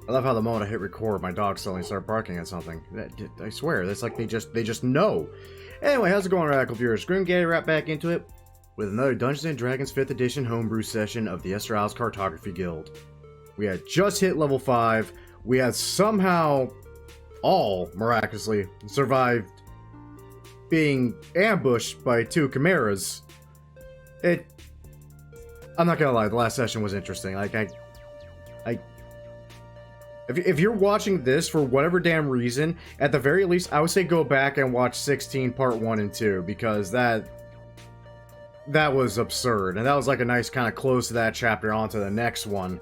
I love how the moment I hit record, my dog suddenly started barking at something. I swear, that's like they just know. Anyway, how's it going, Radical Viewers? Grim getting right back into it with another Dungeons & Dragons 5th Edition homebrew session of the Esterisle Cartography Guild. We had just hit level 5. We had somehow all miraculously survived being ambushed by 2 chimeras. I'm not gonna lie, the last session was interesting. If you're watching this for whatever damn reason, at the very least, I would say go back and watch 16 part 1 and 2, because that was absurd, and that was like a nice kind of close to that chapter onto the next one.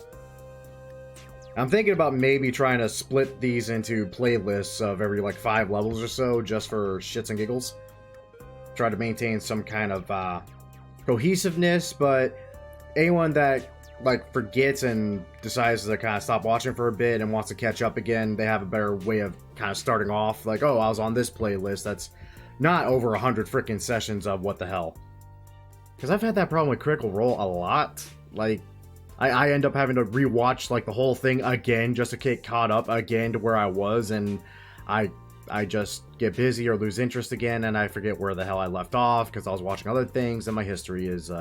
I'm thinking about maybe trying to split these into playlists of every like 5 levels or so, just for shits and giggles. Try to maintain some kind of cohesiveness, but anyone that like forgets and decides to kind of stop watching for a bit and wants to catch up again, they have a better way of kind of starting off like, oh, I was on this playlist that's not over 100 freaking sessions of what the hell. Because I've had that problem with Critical Role a lot. Like, I end up having to rewatch like the whole thing again just to get caught up again to where I was, and I just get busy or lose interest again, and I forget where the hell I left off because I was watching other things, and my history is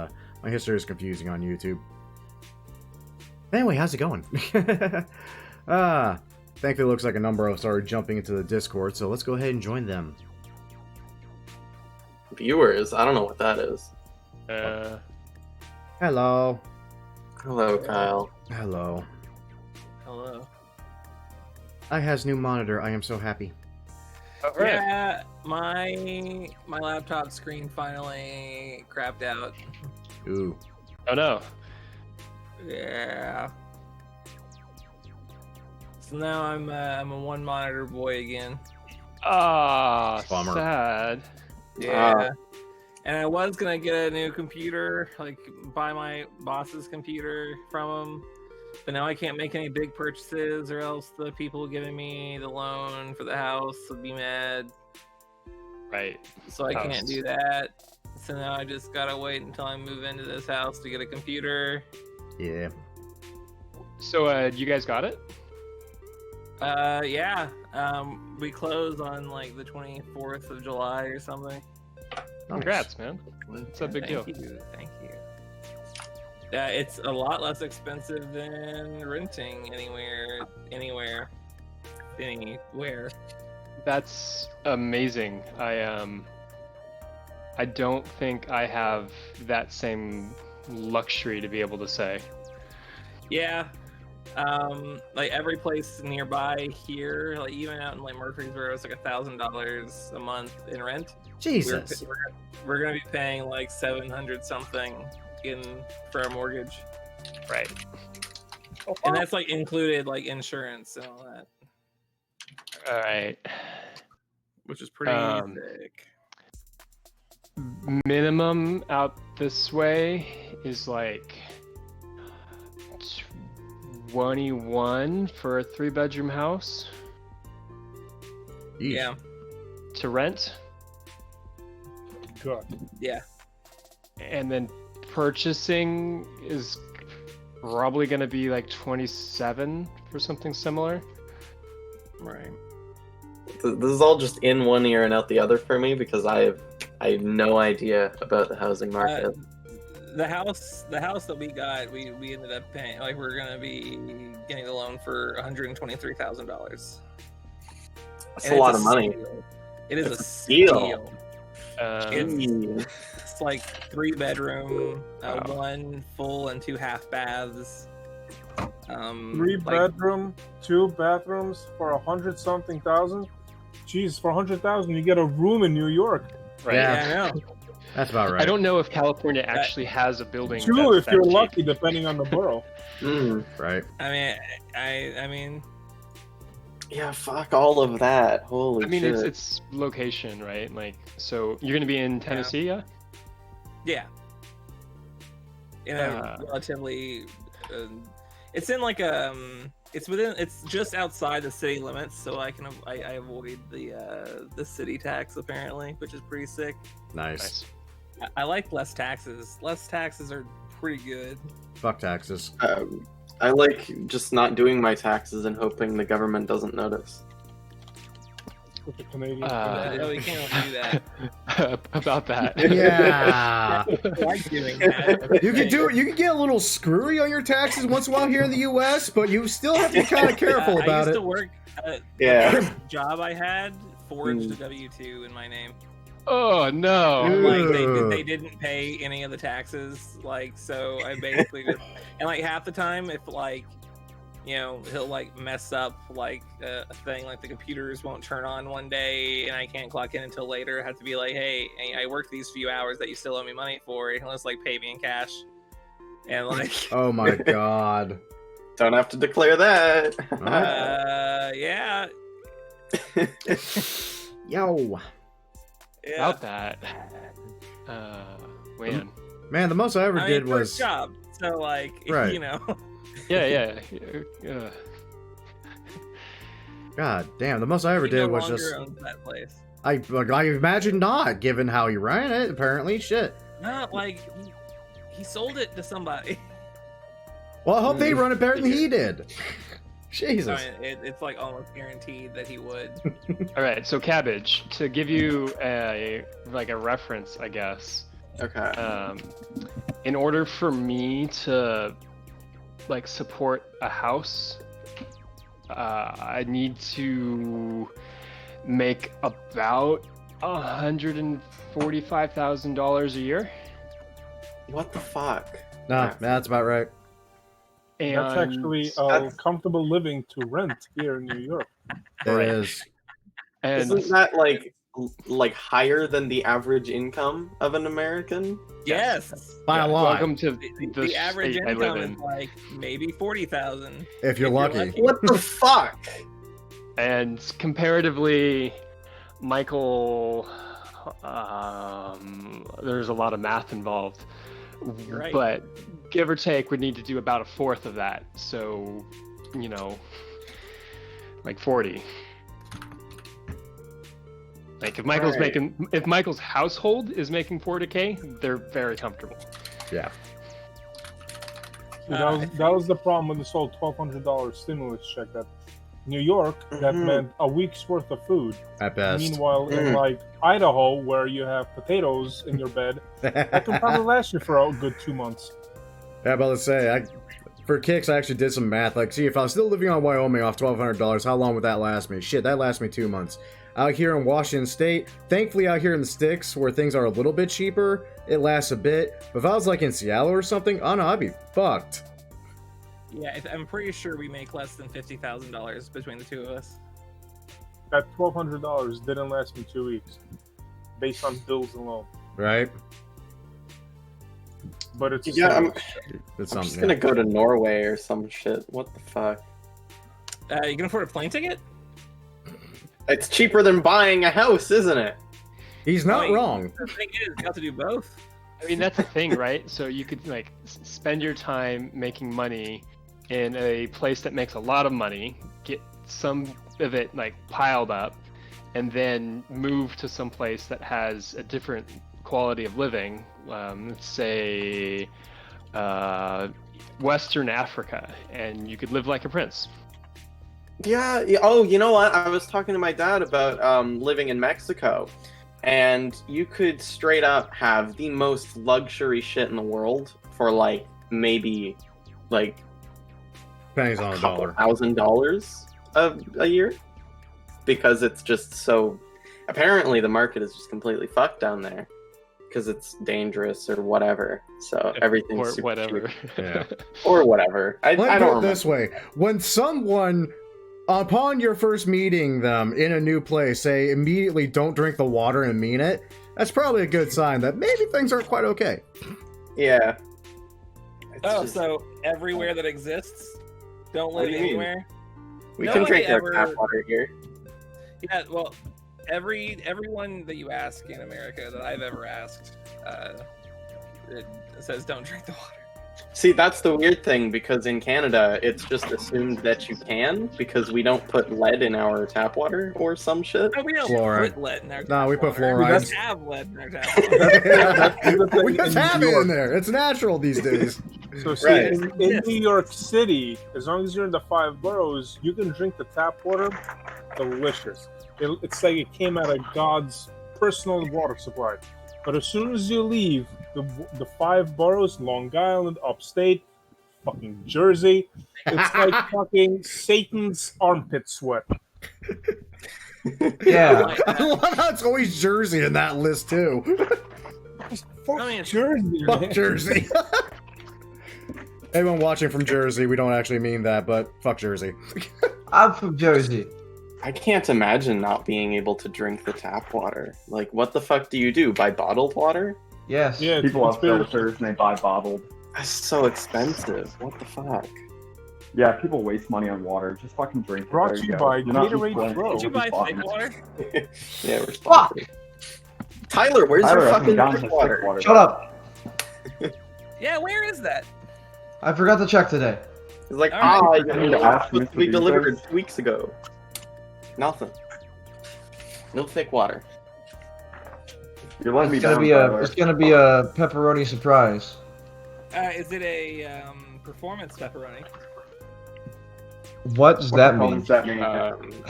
confusing on YouTube. Anyway, how's it going? Thankfully, it looks like a number of started jumping into the Discord, so let's go ahead and join them. Viewers, I don't know what that is. Hello. Hello, Kyle. Hello. Hello. I has new monitor. I am so happy. Right. Yeah, my laptop screen finally crapped out. Ooh. Oh no. Yeah. So now I'm a one monitor boy again. Ah, Bummer. sad. Yeah. And I was gonna get a new computer, like buy my boss's computer from him, but now I can't make any big purchases, or else the people giving me the loan for the house would be mad. Right. So I can't do that. So now I just gotta wait until I move into this house to get a computer. Yeah. So, you guys got it? Yeah. We close on like the 24th of July or something. Congrats, man. It's a big deal. Thank you. Yeah, it's a lot less expensive than renting anywhere. That's amazing. I don't think I have that same luxury to be able to say. Yeah. Like every place nearby here, like even out in like Murfreesboro, it's like $1,000 a month in rent. Jesus. We're gonna be paying like $700 something for our mortgage. Right. And that's like included like insurance and all that. All right. Which is pretty sick. Minimum out this way is like 21 for a 3-bedroom house. Eesh. Yeah. To rent. God. Yeah. And then purchasing is probably going to be like 27 for something similar. Right. This is all just in one ear and out the other for me because I have no idea about the housing market. The house that we got, we ended up paying, like we're gonna be getting the loan for $123,000. That's a lot of money. Steal. It is a steal. It's like 3-bedroom, 1 full and 2 half baths. 3-bedroom, 2 bathrooms for 100-something thousand. Jeez, for 100,000 you get a room in New York. Right. Yeah, I know. That's about right. I don't know if California actually has a building. 2 if that's you're that cheap. lucky, depending on the borough. Right. I mean, yeah, fuck all of that. Holy shit. It's location, right? Like, so you're gonna be in Tennessee, yeah? yeah. In a relatively, it's in like it's just outside the city limits, so I avoid the city tax apparently, which is pretty sick. Nice. I like less taxes. Less taxes are pretty good. Fuck taxes. I like just not doing my taxes and hoping the government doesn't notice. With the Canadian. No, we can't do that. About that. Yeah. I like doing that. You can do it. You can get a little screwy on your taxes once in a while here in the U.S., but you still have to be kind of careful I about used it. to work. Yeah. The first job I had forged a W-2 in my name. Oh no. Like they didn't pay any of the taxes. Like so, I basically just and like half the time, if like he'll like mess up like a thing, like the computers won't turn on one day and I can't clock in until later. I have to be like, hey, I worked these few hours that you still owe me money for. You can just like pay me in cash. And like, Oh my god. Don't have to declare that. yeah. Yo. Yeah. About that. Man. Man, the most I ever did was first job. So like, Right. Yeah. God damn. The most I ever did was just. owns that place. I imagine not, given how he ran it. Apparently, shit. Not like he sold it to somebody. Well, I hope they run it better than he did. Jesus. I mean, it's like almost guaranteed that he would. All right, so Cabbage, to give you a reference, I guess. Okay. In order for me to like support a house, I need to make about $145,000 a year. What the fuck? Nah, that's about right. And That's actually comfortable living to rent here in New York. It is. and Isn't that like higher than the average income of an American? Yes. By a lot. welcome to The average state I live income in. is like maybe 40,000. If you're lucky. What the fuck? And comparatively, Michael, there's a lot of math involved. You're right. But give or take, would need to do about a fourth of that. So, like 40. Like if Michael's Right. if Michael's household is making 40K, they're very comfortable. Yeah. See, that was the problem with this whole $1,200 stimulus check. That New York, that Mhm. meant a week's worth of food. At best. Meanwhile, in like Idaho, where you have potatoes in your bed, that can probably last you for a good 2 months. Yeah, about to say, for kicks, I actually did some math. Like, see, if I was still living on Wyoming off $1,200, how long would that last me? Shit, that lasts me 2 months. Out here in Washington State, thankfully out here in the sticks, where things are a little bit cheaper, it lasts a bit. But if I was like in Seattle or something, I don't know, I'd be fucked. Yeah, I'm pretty sure we make less than $50,000 between the two of us. That $1,200 didn't last me 2 weeks, based on bills alone. Right? But it's Yeah, I'm It's just something. gonna go to Norway or some shit. What the fuck? You can afford a plane ticket? It's cheaper than buying a house, isn't it? He's not Wait. wrong. The thing is, you have to do both. I mean, that's the thing, right? So you could like spend your time making money in a place that makes a lot of money, get some of it like piled up, and then move to some place that has a different quality of living. Let's say Western Africa, and you could live like a prince. Yeah. Oh, you know what? I was talking to my dad about living in Mexico, and you could straight up have the most luxury shit in the world for like maybe like Pennies on a dollar. $1,000 a year, because it's just so. Apparently, the market is just completely fucked down there because it's dangerous or whatever. So everything's or super whatever. cheap. Yeah. Or whatever. I Let me don't put it remember. this way. When someone, upon your first meeting them in a new place, say immediately don't drink the water and mean it, that's probably a good sign that maybe things aren't quite okay. Yeah. It's Oh, just- so everywhere that exists, don't What live do you mean? anywhere? we no can one drink our ever- tap water here. Yeah, well, everyone that you ask in America that I've ever asked, it says don't drink the water. See, that's the weird thing, because in Canada, it's just assumed that you can, because we don't put lead in our tap water or some shit. No, we don't Fluoride. put lead in our No, tap we put water. fluoride. We have lead in our tap water. That's We just have it in there. It's natural these days. So see, Right. in New York City, as long as you're in the 5 boroughs, you can drink the tap water. Delicious. It's like it came out of God's personal water supply. But as soon as you leave the 5 boroughs, Long Island, upstate, fucking Jersey, it's like fucking Satan's armpit sweat. Yeah. I love how it's always Jersey in that list too. Fuck I mean, Jersey, Fuck man. Jersey. Anyone watching from Jersey, we don't actually mean that, but fuck Jersey. I'm from Jersey. I can't imagine not being able to drink the tap water. Like, what the fuck do you do? Buy bottled water? Yes. Yeah, People have conspiracy. filters and they buy bottled. That's so expensive. What the fuck? Yeah, people waste money on water. Just fucking drink it. Brought There to you you go. by You're not Gatorade just Pro. Did you buy bottled. thick water? Yeah, we're Fuck! sponsored. Tyler, where's Tyler your hasn't fucking gotten thick to water? thick water. Shut up. Yeah, where is that? I forgot to check today. It's like, All right. you know, Ask supposed to Mr. be delivered Bezos. 2 weeks ago. Nothing. No thick water. You're letting me It's gonna down, be a Tyler. it's gonna be a pepperoni surprise. Is it a performance pepperoni? What does What that the hell mean? does that mean?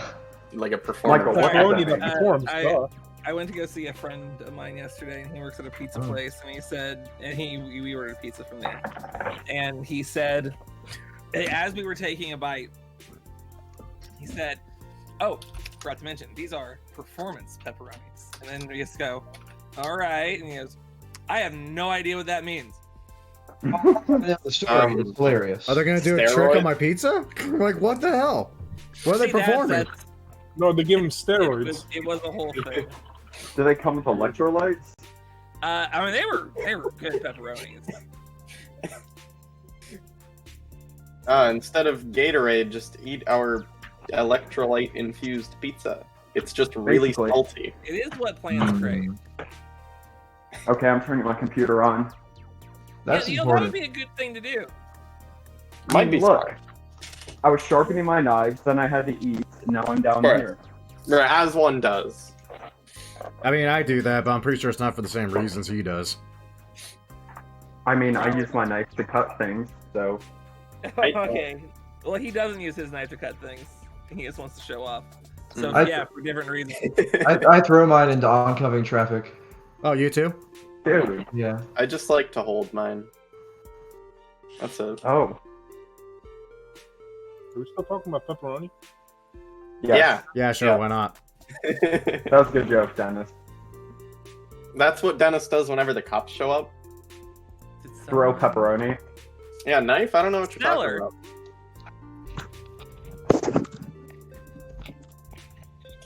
Like a performance. Michael, what Pepperoni does that that mean? performs. I- duh. I went to go see a friend of mine yesterday, and he works at a pizza Oh. place, and he said, and we ordered pizza from there, and he said, as we were taking a bite, he said, "Oh, forgot to mention, these are performance pepperonis." And then we just go, "All right," and he goes, "I have no idea what that means." The story is hilarious. Are they gonna do a trick Steroid? on my pizza? Like, what the hell? What are they See, performing? that's- No, they give him it steroids. was a whole thing. Do they come with electrolytes? I mean, they were good pepperonis. Instead of Gatorade, just eat our electrolyte infused pizza. It's just really Basically. salty. It is what plants crave. Okay, I'm turning my computer on. That's Yeah, you know, that would important. be a good thing to do. Might be Look, smart. I was sharpening my knives, then I had to eat, and now I'm down Sure. here. Or as one does. I mean, I do that, but I'm pretty sure it's not for the same reasons he does. I mean, I use my knife to cut things, so... Okay. Well, he doesn't use his knife to cut things. He just wants to show off. So I- yeah, for different reasons. I throw mine into oncoming traffic. Oh, you too? Dude. Yeah. I just like to hold mine. That's it. Oh. Are we still talking about pepperoni? Yes. Yeah, sure, Yeah. why not? That was a good joke, Dennis. That's what Dennis does whenever the cops show up. Throw pepperoni. Yeah, knife? I don't know what you're Stellar. talking about.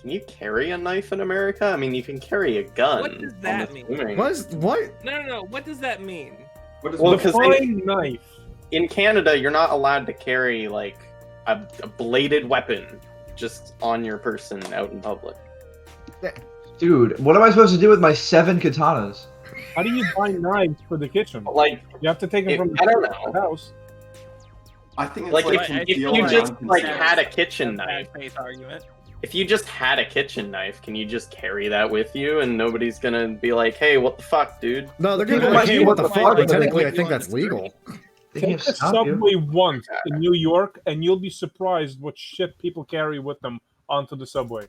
Can you carry a knife in America? I mean, you can carry a gun. What does that I'm mean? assuming. What? No. What does that mean? Well, because Define knife. in Canada, you're not allowed to carry, like, a bladed weapon just on your person out in public. Dude, what am I supposed to do with my 7 katanas? How do you buy knives for the kitchen? But, like, You have to take them from I don't the know. house. I think it's Like, like, if- if concealed you and just, like, unconcealed. had a kitchen Bad knife, faith argument. if you just had a kitchen knife, can you just carry that with you and nobody's gonna be like, hey, what the fuck, dude? No, they're gonna People be like, might hey, be what the able to fuck? find But it. technically, I Like, think on that's the street. legal. They Take can't the stop you. subway once in New York, and you'll be surprised what shit people carry with them onto the subway.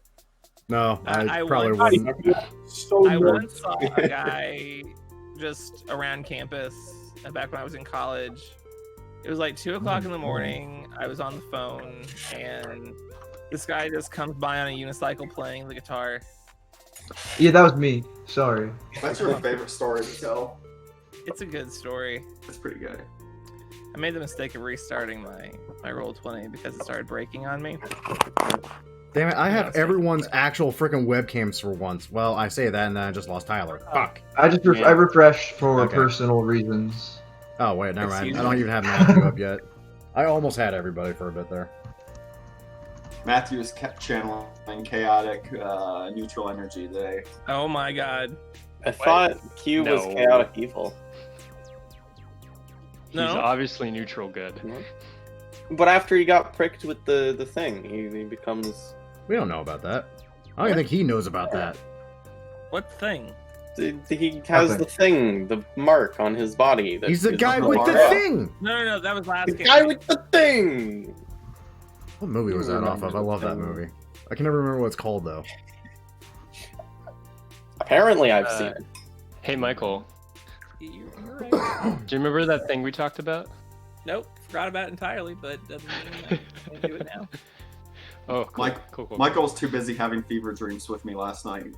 No, I I probably once- wouldn't. So I nerdy. once saw a guy just around campus back when I was in college. It was like 2:00 in the morning. I was on the phone, and this guy just comes by on a unicycle playing the guitar. Yeah, that was me. Sorry. That's your favorite story to tell. It's a good story. That's pretty good. I made the mistake of restarting my Roll20 because it started breaking on me. Damn it, I have Yeah, everyone's actual freaking webcams for once. Well, I say that and then I just lost Tyler. Fuck. I just Yeah. I refreshed for Okay. personal reasons. Oh, wait, never mind. I Excuse don't me? even have Matthew up yet. I almost had everybody for a bit there. Matthew is channeling chaotic neutral energy today. Oh my god. I thought Q was No. chaotic evil. He's No. obviously neutral good. But after he got pricked with the thing, he becomes. We don't know about that. I don't even think he knows about that. What thing? He has the thing, the mark on his body. That He's the is guy on with the mark. thing! No, that was last The game. guy with the thing! What movie was that off of? I love that movie. I can never remember what it's called, though. Apparently, I've seen it. Hey, Michael, You're right. do you remember that thing we talked about? Nope, forgot about it entirely, but doesn't mean I can't do it now. Oh, cool. Mike- cool. Michael was too busy having fever dreams with me last night.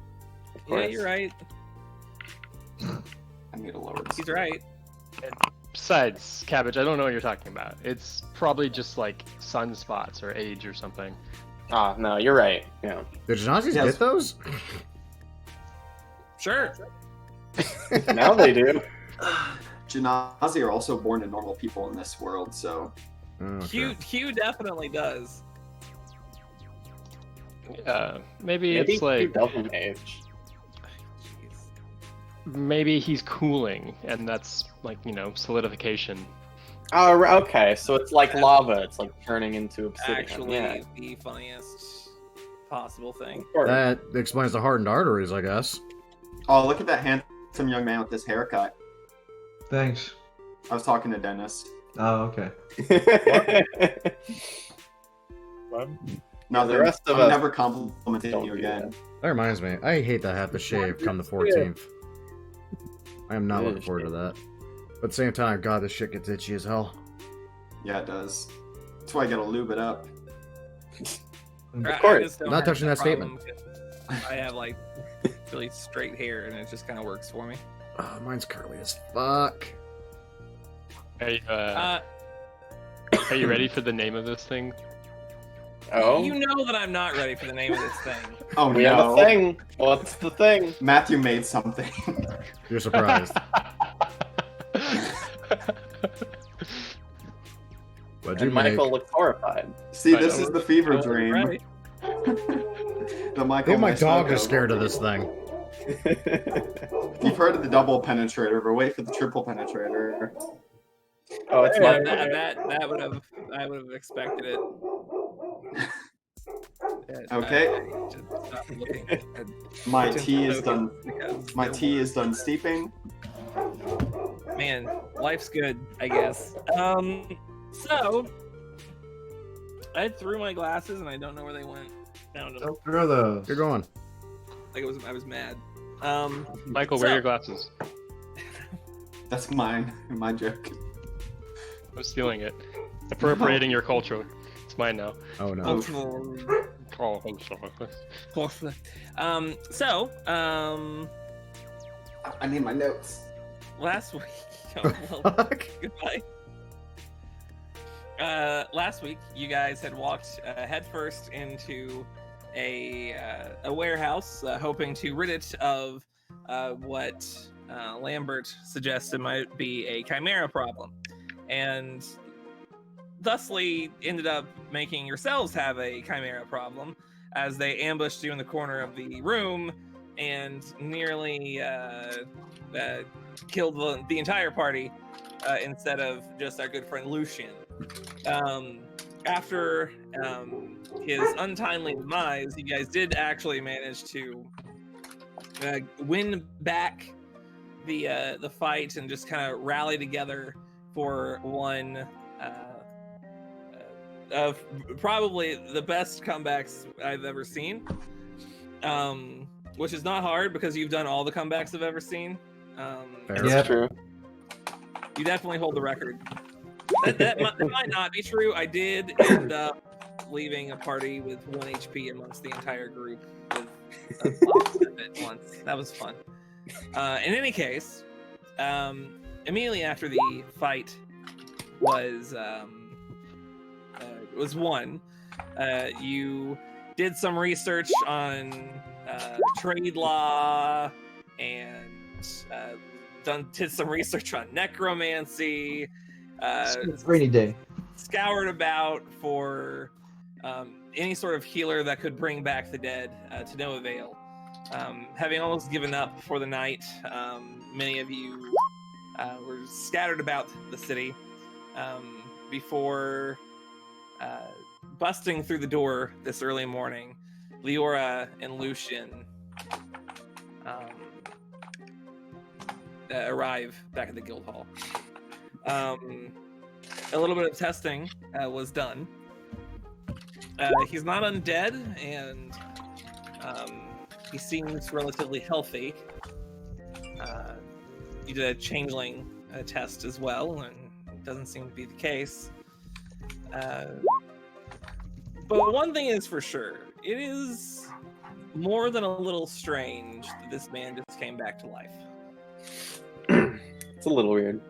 Yeah, you're right. I need to lower this. He's right. Besides, Cabbage, I don't know what you're talking about. It's probably just like sunspots or age or something. Ah, no, you're right. Yeah. Did Nazis Yes. get those? Sure. Now they do. Genasi are also born to normal people in this world, so Oh, Q definitely does. Maybe Maybe it's he like doesn't age. maybe he's cooling, and that's like solidification. Oh, okay. So it's like lava. It's like turning into obsidian. Actually, yeah. the funniest possible thing. Of course. That explains the hardened arteries, I guess. oh, look at that handsome young man with this haircut. Thanks. I was talking to Dennis. Oh, okay. What? No, The rest of I'm us never complimenting don't you do again. That reminds me, I hate that I have to shave come the 14th. I am not looking forward to that. But at the same time, God, this shit gets itchy as hell. Yeah, it does. That's why I gotta lube it up. Of course. Not touching that statement. I have like really straight hair, and it just kind of works for me. Oh, mine's curly as fuck. Are you ready for the name of this thing? Oh, You know that I'm not ready for the name of this thing. Oh we have no. a thing. What's the thing? Matthew made something. You're surprised. What'd you And make? Michael looks horrified. See, I this know. is the fever Oh, dream. right. The I Michael think my Maestro dog is goes. scared of this thing. You've heard of the double penetrator, but wait for the triple penetrator. Oh, it's Yeah, my that would have I would have expected it. Okay. I just stopped looking at My Tim tea is Tokens done. because My it tea was- is done steeping. Man, life's good, I guess. So I threw my glasses and I don't know where they went. Found them. Don't throw those. You're going. Like I was mad. Michael, So- wear your glasses. That's mine. My joke. I'm stealing it. Appropriating your culture. It's mine now. Oh no. Oh, I'm sorry. So, I need my notes. last week. Oh, well, Fuck. goodbye. Last week, you guys had walked headfirst into a warehouse, hoping to rid it of what Lambert suggested might be a chimera problem, and thusly ended up making yourselves have a chimera problem, as they ambushed you in the corner of the room and nearly killed the entire party instead of just our good friend Lucian. After his untimely demise, you guys did actually manage to win back the fight and just kind of rally together for one of probably the best comebacks I've ever seen. Which is not hard because you've done all the comebacks I've ever seen. Fair. Yeah. True. You definitely hold the record. That might not be true. I did end up leaving a party with 1 HP amongst the entire group with a boss at once. That was fun. In any case, immediately after the fight was won, you did some research on trade law and did some research on necromancy. Rainy day. Scoured about for any sort of healer that could bring back the dead to no avail. Having almost given up for the night, many of you were scattered about the city before busting through the door this early morning. Leora and Lucian arrive back at the guild hall. A little bit of testing was done. He's not undead, and he seems relatively healthy. You did a changeling test as well, and it doesn't seem to be the case. But one thing is for sure, it is more than a little strange that this man just came back to life. It's a little weird.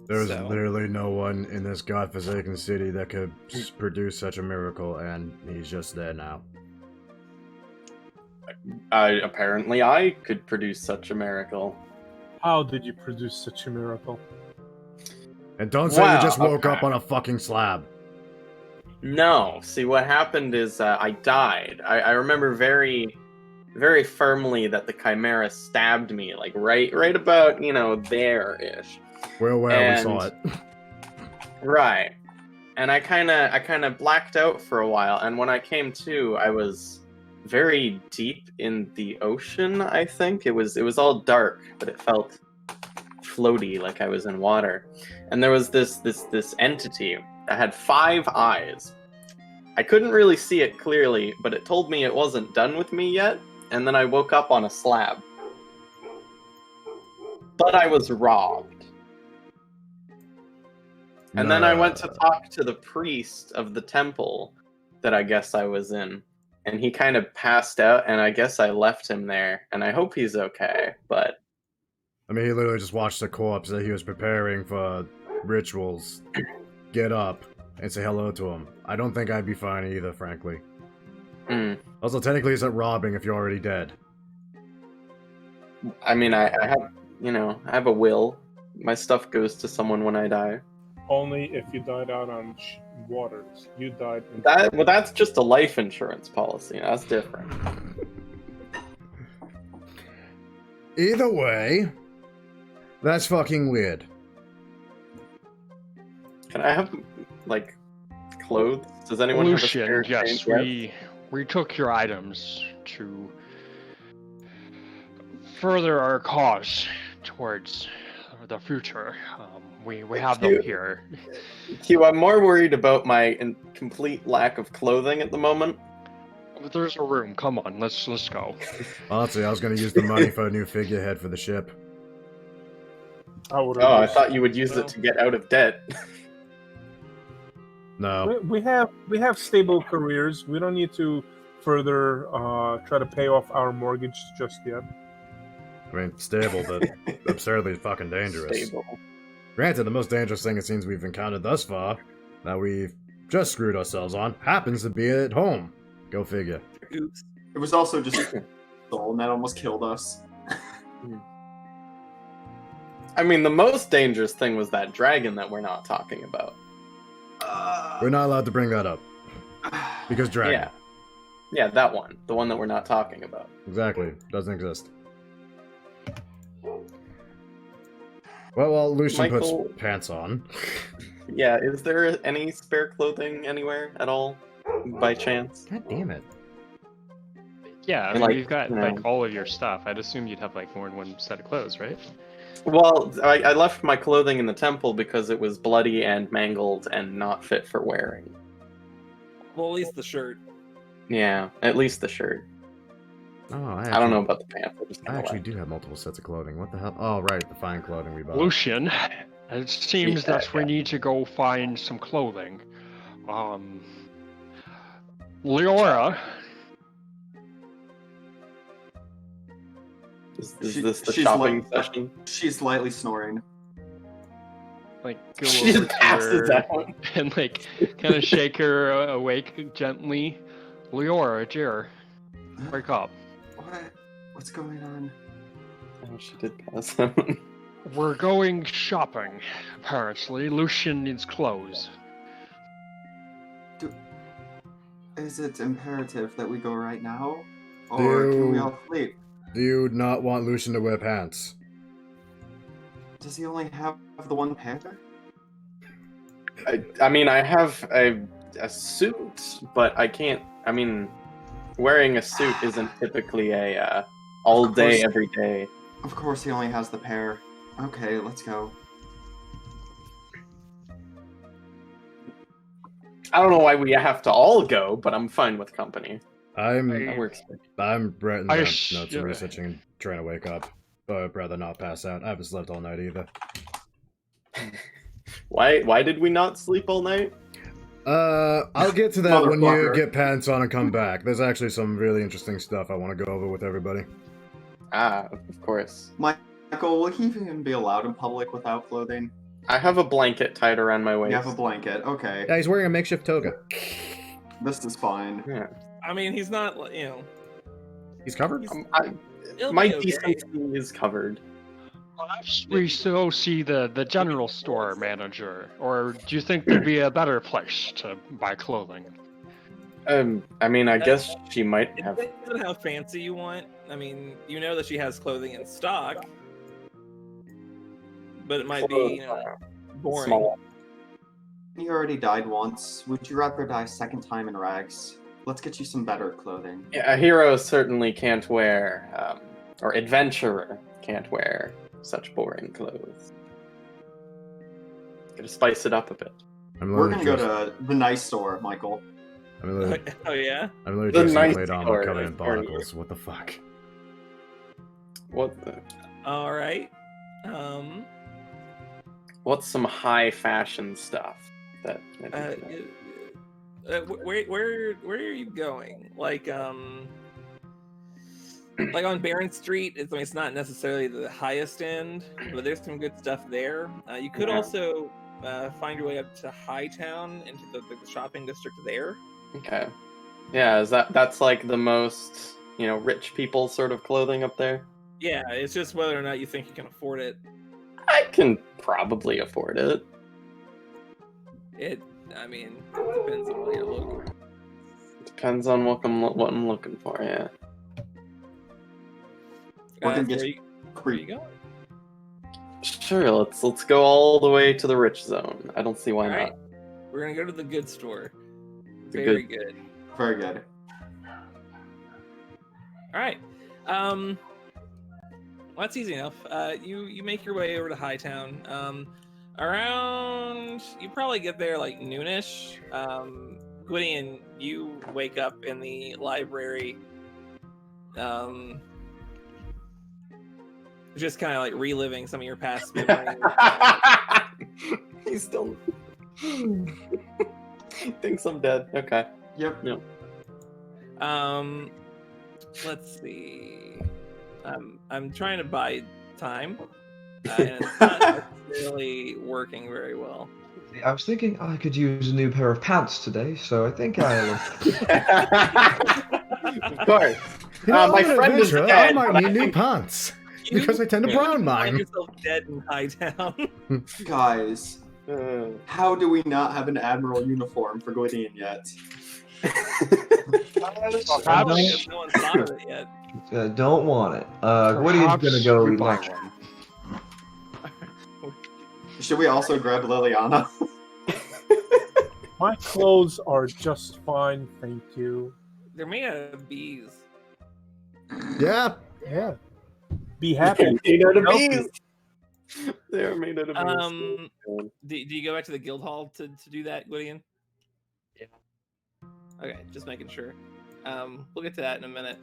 There's literally no one in this godforsaken city that could produce such a miracle, and he's just there now. Apparently I could produce such a miracle. How did you produce such a miracle? And don't say you just woke up on a fucking slab. No. See, what happened is I died. I remember very, very firmly that the Chimera stabbed me, like right about, there-ish. Well, we saw it. Right. And I kind of blacked out for a while, and when I came to, I was very deep in the ocean, I think. It was all dark, but it felt floaty, like I was in water. And there was this entity that had 5 eyes. I couldn't really see it clearly, but it told me it wasn't done with me yet, and then I woke up on a slab. But I was robbed. And then I went to talk to the priest of the temple that I guess I was in. And he kind of passed out, and I guess I left him there. And I hope he's okay, but... I mean, he literally just watched the corpse that he was preparing for rituals get up and say hello to him. I don't think I'd be fine either, frankly. Also, technically, it's not robbing if you're already dead. I mean, I have a will. My stuff goes to someone when I die. Only if you died out on waters. You died in... That's just a life insurance policy. That's different. Either way, that's fucking weird. Can I have, clothes? Does anyone have a spare Lucian, yes, change? we took your items to further our cause towards the future. We have them here. Q, I'm more worried about my complete lack of clothing at the moment. But there's a room. Come on, let's go. Honestly, I was gonna use the money for a new figurehead for the ship. I thought you would use it to get out of debt. No. We have stable careers. We don't need to further try to pay off our mortgage just yet. I mean, stable, but absurdly fucking dangerous. Stable. Granted, the most dangerous thing it seems we've encountered thus far, that we've just screwed ourselves on, happens to be at home. Go figure. Oops. It was also just a soul, and that almost killed us. I mean, the most dangerous thing was that dragon that we're not talking about. We're not allowed to bring that up. Because dragon. Yeah, that one. The one that we're not talking about. Exactly. Doesn't exist. Well, Lucian Michael... puts pants on. Yeah, is there any spare clothing anywhere at all, by chance? God damn it. Yeah, I mean, you've got all of your stuff. I'd assume you'd have more than one set of clothes, right? Well, I left my clothing in the temple because it was bloody and mangled and not fit for wearing. Well, at least the shirt. Yeah, at least the shirt. Oh, I don't know about the pants. I actually do have multiple sets of clothing. What the hell? Oh, right, the fine clothing we bought. Lucian, it seems that we need to go find some clothing. Leora. Is this the shopping session? She's slightly snoring. Go she over just to passes her out. and kind of shake her awake gently. Leora, dear, wake up. What's going on? Oh, she did pass out. We're going shopping, apparently. Lucian needs clothes. Is it imperative that we go right now? Or can we all sleep? Do you not want Lucian to wear pants? Does he only have the one pair? I mean, I have a suit, but I can't. I mean, wearing a suit isn't typically a all Of day, course. every day. Of course, he only has the pair. Okay, let's go. I don't know why we have to all go, but I'm fine with company. I'm That works. writing Are down you notes and sure? researching and trying to wake up. But I'd rather not pass out. I haven't slept all night either. Why did we not sleep all night? I'll get to that when you Motherfucker. get pants on and come back. There's actually some really interesting stuff I want to go over with everybody. Ah, of course. Michael, will he even be allowed in public without clothing? I have a blanket tied around my waist. You have a blanket. Okay, Yeah, he's wearing a makeshift toga. this is fine. Yeah. I mean, he's not, you know. He's covered? He'll My be okay. decency is covered. We still see the general store manager, or do you think there'd be a better place to buy clothing? I mean, I guess she might It have. depends on how fancy you want. I mean, you know that she has clothing in stock, but it might be, you know, boring. Small. You already died once. Would you rather die a second time in rags? Let's get you some better clothing. Yeah, a hero certainly can't wear, or adventurer can't wear such boring clothes. Gotta spice it up a bit. I'm We're literally gonna go to the nice store, Michael. I'm literally, Oh yeah. I'm literally The just nice laid on store covered is in very- barnacles. What the fuck? What the? All right. What's some high fashion stuff that? Where are you going? Like on Barron Street. I mean, it's not necessarily the highest end, but there's some good stuff there. You could Yeah. also find your way up to Hightown into the shopping district there. Okay. Yeah, that's like the most, rich people sort of clothing up there? Yeah, it's just whether or not you think you can afford it. I can probably afford it. I mean, it depends on what you're looking. Depends on what I'm looking for, yeah. We're gonna So get where you Creep. going? Sure, let's go all the way to the rich zone. I don't see why All not. right. We're gonna go to the good store. The Very good. Very good. All right. Well, that's easy enough. You make your way over to Hightown. Around you probably get there like noonish. Gwydion, you wake up in the library. Just kind of like reliving some of your past memories. He's still thinks I'm dead. Okay. Yep. Let's see. I'm trying to buy time, and it's not necessarily working very well. I was thinking I could use a new pair of pants today, so I think I'll. Of course. You know, My I'm an friend is adventurer. dead, I might but need I new think- pants because I tend to You brown find mine. yourself dead in Hightown. Guys, Uh, how do we not have an admiral uniform for Gwydion yet? Probably because no one's thought of it yet. Don't want it. Gwydion's gonna go we eat buy lunch. one. Should we also grab Liliana? My clothes are just fine, thank you. They're made out of bees. Yeah. Yeah. Be happy. made out of Healthy. bees. They're made out of bees. Do you go back to the guild hall to do that, Gwydion? Yeah. Okay, just making sure. We'll get to that in a minute.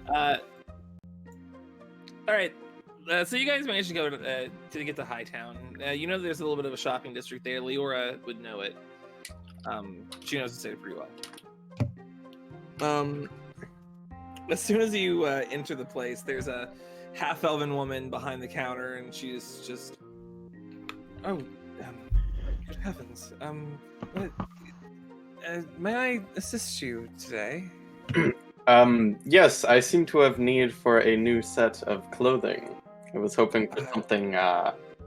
All right. So you guys managed to go to get to Hightown. You know there's a little bit of a shopping district there. Leora would know it. She knows the city pretty well. As soon as you enter the place, there's a half-elven woman behind the counter, and she's just, good heavens, may I assist you today? Yes, I seem to have need for a new set of clothing. I was hoping for something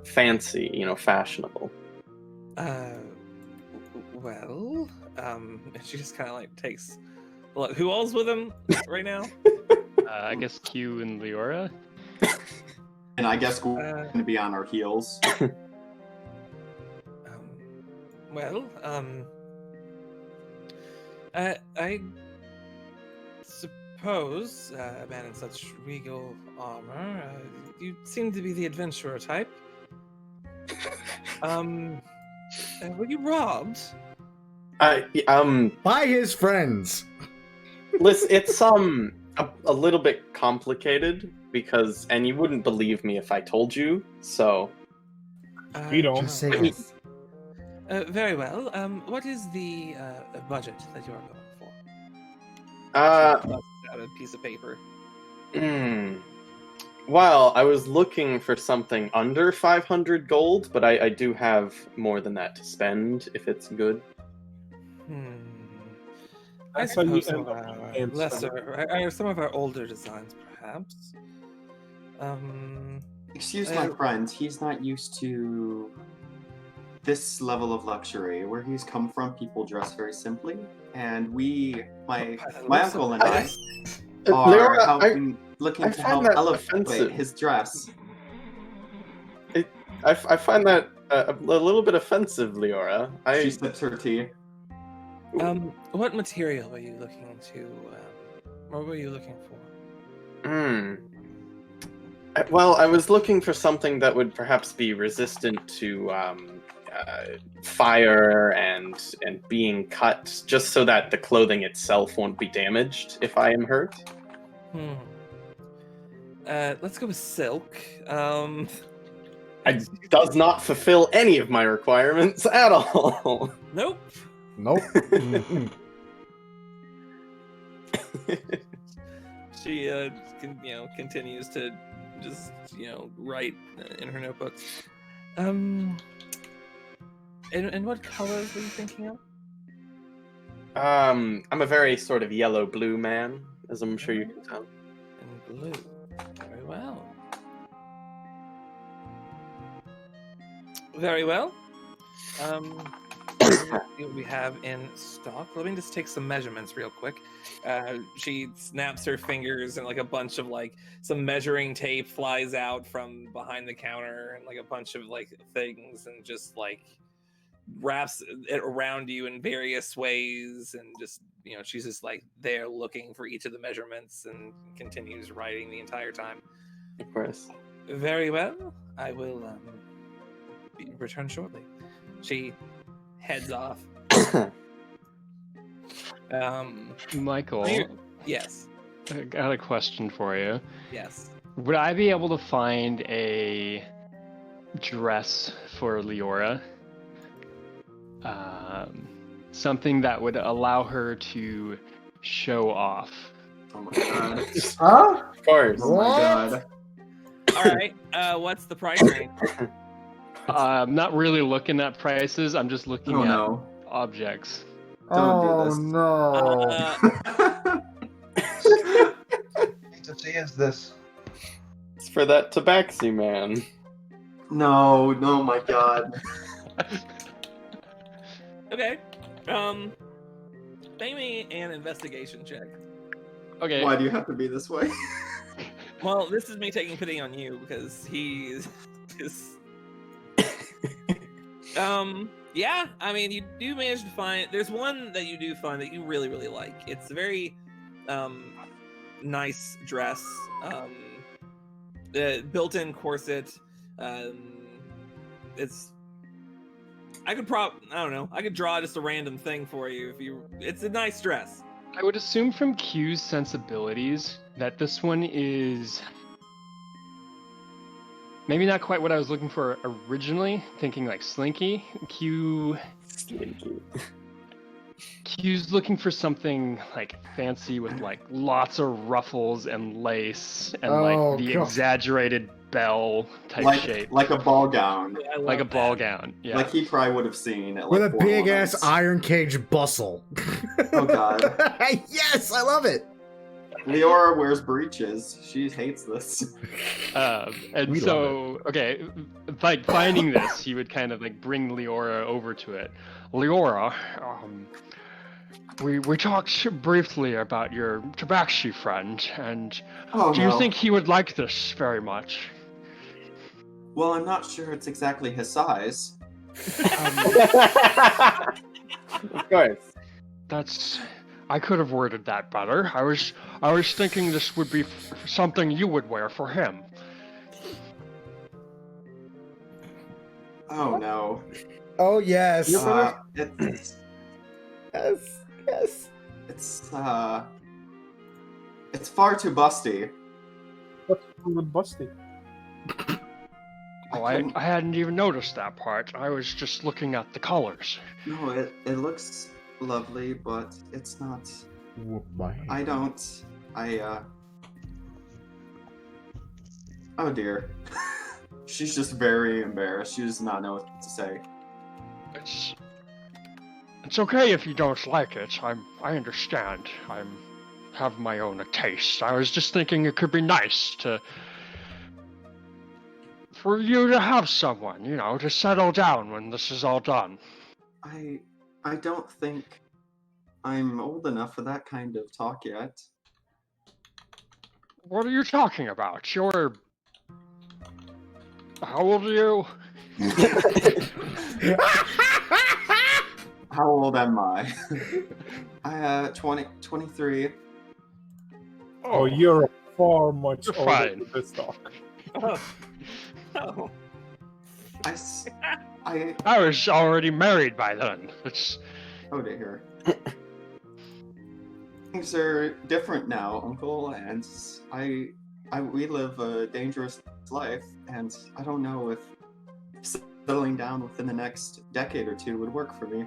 fancy, fashionable. Well, and she just kind of like takes. Look, who all's with him right now? I guess Q and Leora. And I guess we're going to be on our heels. Well, I suppose, a man in such regal armor, you seem to be the adventurer type. Were you robbed? By his friends. Listen, it's a little bit complicated because, and you wouldn't believe me if I told you. So You don't. Just say it. Very well. What is the budget that you are going for? Busts out a piece of paper. Well, I was looking for something under 500 gold, but I do have more than that to spend if it's good. I That's how you suppose end some up of our paying lesser, some of our older designs, perhaps. Excuse my friend, he's not used to this level of luxury. Where he's come from, people dress very simply, and my uncle and I are Leora, looking I to find help that elevate offensive. his dress. I find that a little bit offensive, Leora. She sips her tea. What material were you looking to? What were you looking for? Well, I was looking for something that would perhaps be resistant to fire and being cut, just so that the clothing itself won't be damaged if I am hurt. Let's go with silk. It does not fulfill any of my requirements at all. Nope. She continues to just write in her notebook. And what colors were you thinking of? I'm a very sort of yellow-blue man, as I'm sure you can tell. And blue. Very well. Very well. What we have in stock. Let me just take some measurements real quick. She snaps her fingers and like a bunch of some measuring tape flies out from behind the counter and like a bunch of things and just wraps it around you in various ways and just she's just there looking for each of the measurements and continues writing the entire time. Of course. Very well. I will return shortly. She heads off. Michael, Yes. I got a question for you. Yes. Would I be able to find a dress for Leora? Something that would allow her to show off. Oh my god. Huh? Of course. Oh my god. All right. What's the price range? I'm not really looking at prices. I'm just looking at no. objects. Don't do this. No. Agency is this? It's for that tabaxi man. No, my god. Okay. Pay me an investigation check. Okay. Why do you have to be this way? Well, this is me taking pity on you because he is. Yeah, I mean, you do manage to find. There's one that you do find that you really, really like. It's a very, nice dress. Built-in corset. It's. I don't know. I could draw just a random thing for you if you. It's a nice dress. I would assume from Q's sensibilities that this one is maybe not quite what I was looking for originally, thinking slinky. Q's looking for something fancy with lots of ruffles and lace and the God. exaggerated bell type shape. Like a ball gown. I love Like a that. ball gown. Yeah. Like he probably would have seen at With a 4 big ass moments. iron cage bustle. Oh god. Yes, I love it. Leora wears breeches. She hates this. And We so, okay, finding this, he would kind of bring Leora over to it. Leora, we talked briefly about your tabaxi friend, and Oh do no. you think he would like this very much? Well, I'm not sure it's exactly his size. Of course. That's. I could have worded that better. I was thinking this would be something you would wear for him. Oh no. Oh yes. It's Yes. it's it's far too busty. What's wrong with Busty? Oh, I hadn't even noticed that part. I was just looking at the colors. No, it looks lovely, but it's not. Oh dear. She's just very embarrassed. She does not know what to say. It's okay if you don't like it. I understand. I have my own taste. I was just thinking it could be nice for you to have someone, to settle down when this is all done. I don't think I'm old enough for that kind of talk yet. What are you talking about? How old are you? How old am I? 23. Oh, you're far much You're older fine. than this talk. Oh. I was already married by then. Oh dear. Things are different now, Uncle, and we live a dangerous life, and I don't know if settling down within the next decade or two would work for me.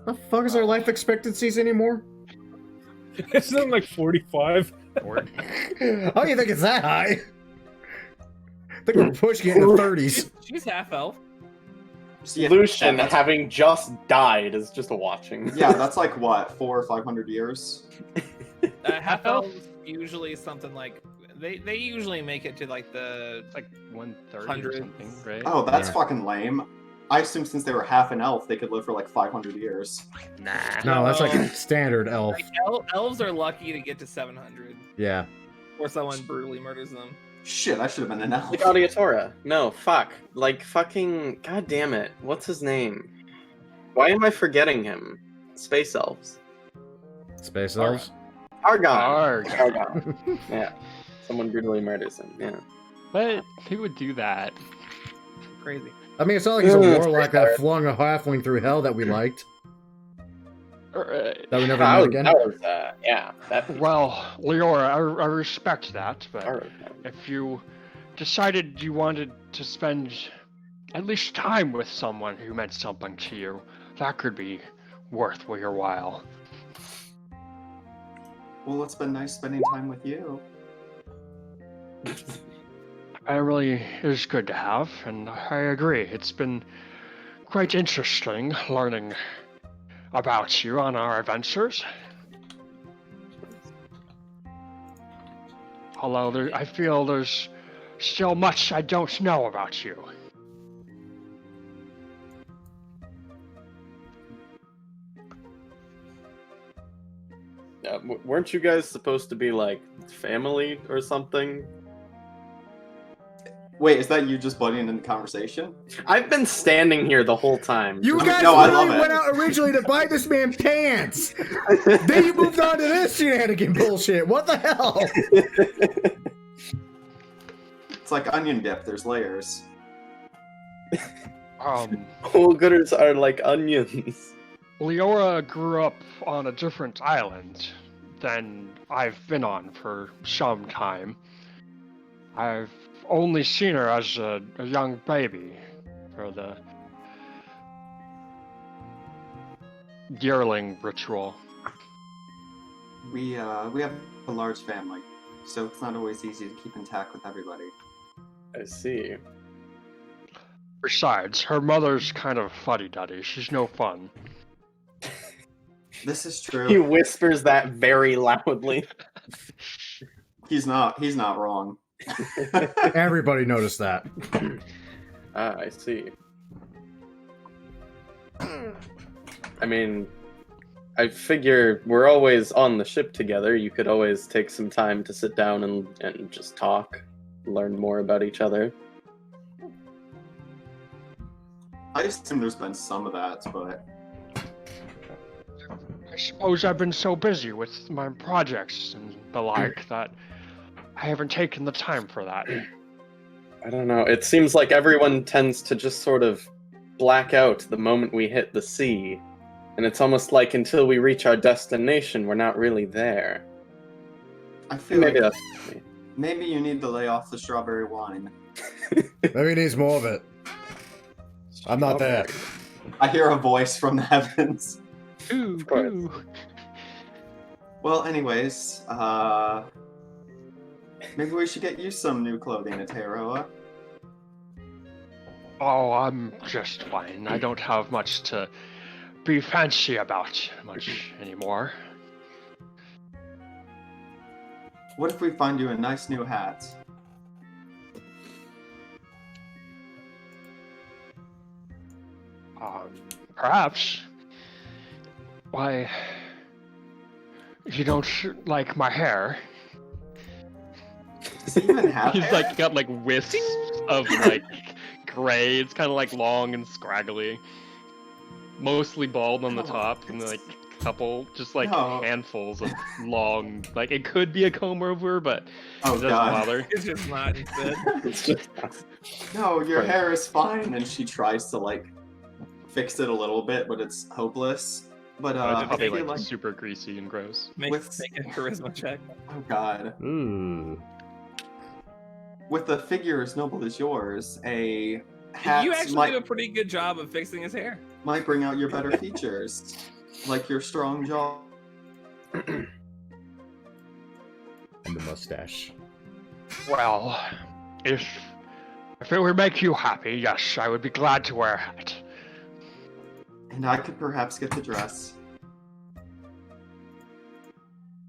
The fuck is our life expectancies anymore? Isn't it like 45? Oh, you think it's that high? I think we're pushing it in the 30s. She's half elf. Yeah, Lucian, that's- having just died, is just watching. Yeah, that's like what, 400 or 500 years? Half elves usually something like they usually make it to like the It's like 130 or Hundreds. something, right? Oh, that's Yeah. fucking lame. I assumed since they were half an elf, they could live for like 500 years. Nah. No, that's like a standard elf. like elves are lucky to get to 700 Yeah. or someone brutally murders them. Shit, I should have been an elf. Like Audiatora. No, fuck. Like fucking. God damn it. What's his name? Why am I forgetting him? Space elves. Space elves. Argon. Arg. Argon. Yeah. Someone brutally murders him. Yeah. But who would do that? Crazy. I mean, it's not like he's a warlock that flung a halfling through hell that we liked. That we never met again. That was yeah. That. Well, Leora, I respect that, but Argon. if you decided you wanted to spend at least time with someone who meant something to you, that could be worth your while. Well, it's been nice spending time with you. It really is good to have, and I agree. It's been quite interesting learning about you on our adventures. Although I feel there's still much I don't know about you. Weren't you guys supposed to be like family or something? Wait, is that you just butting in the conversation? I've been standing here the whole time. You guys No, I literally love it. went out originally to buy this man pants. Then you moved on to this shenanigan bullshit. What the hell? It's like onion dip, there's layers. Whole gooders are like onions. Leora grew up on a different island than I've been on for some time. I've only seen her as a young baby for the yearling ritual. We have a large family, so it's not always easy to keep intact with everybody. I see. Besides, her mother's kind of fuddy-duddy. She's no fun. This is true. He whispers that very loudly. He's not wrong. Everybody noticed that. Ah, I see. I mean, I figure we're always on the ship together. You could always take some time to sit down and just talk. learn more about each other. I assume there's been some of that, but I suppose I've been so busy with my projects and the like that I haven't taken the time for that. I don't know. It seems like everyone tends to just sort of black out the moment we hit the sea. And it's almost like until we reach our destination, we're not really there. I feel Maybe like that's me. maybe you need to lay off the strawberry wine. Maybe he needs more of it. I'm not there. I hear a voice from the heavens. Ooh, Of course. ooh. Well, anyways, maybe we should get you some new clothing, Ateroa. Oh, I'm just fine. I don't have much to be fancy about much anymore. What if we find you a nice new hat? Perhaps. Why, you don't like my hair? Does he even have He's hair? like got like wisps of like gray. It's kind of like long and scraggly. Mostly bald on the Oh, top, and like a couple, just like No. handfuls of long. Like it could be a comb over, but Oh, it doesn't God. bother. It's just not instead. It's just No, your Right. hair is fine. And she tries to like fix it a little bit, but it's hopeless. But It's I probably feel like like, super greasy and gross. Make With- a charisma check. oh God, Ooh. with a figure as noble as yours, a hat You actually might, do a pretty good job of fixing his hair. might bring out your better features, like your strong jaw. And the mustache. Well, if it would make you happy, yes, I would be glad to wear a hat. And I could perhaps get the dress.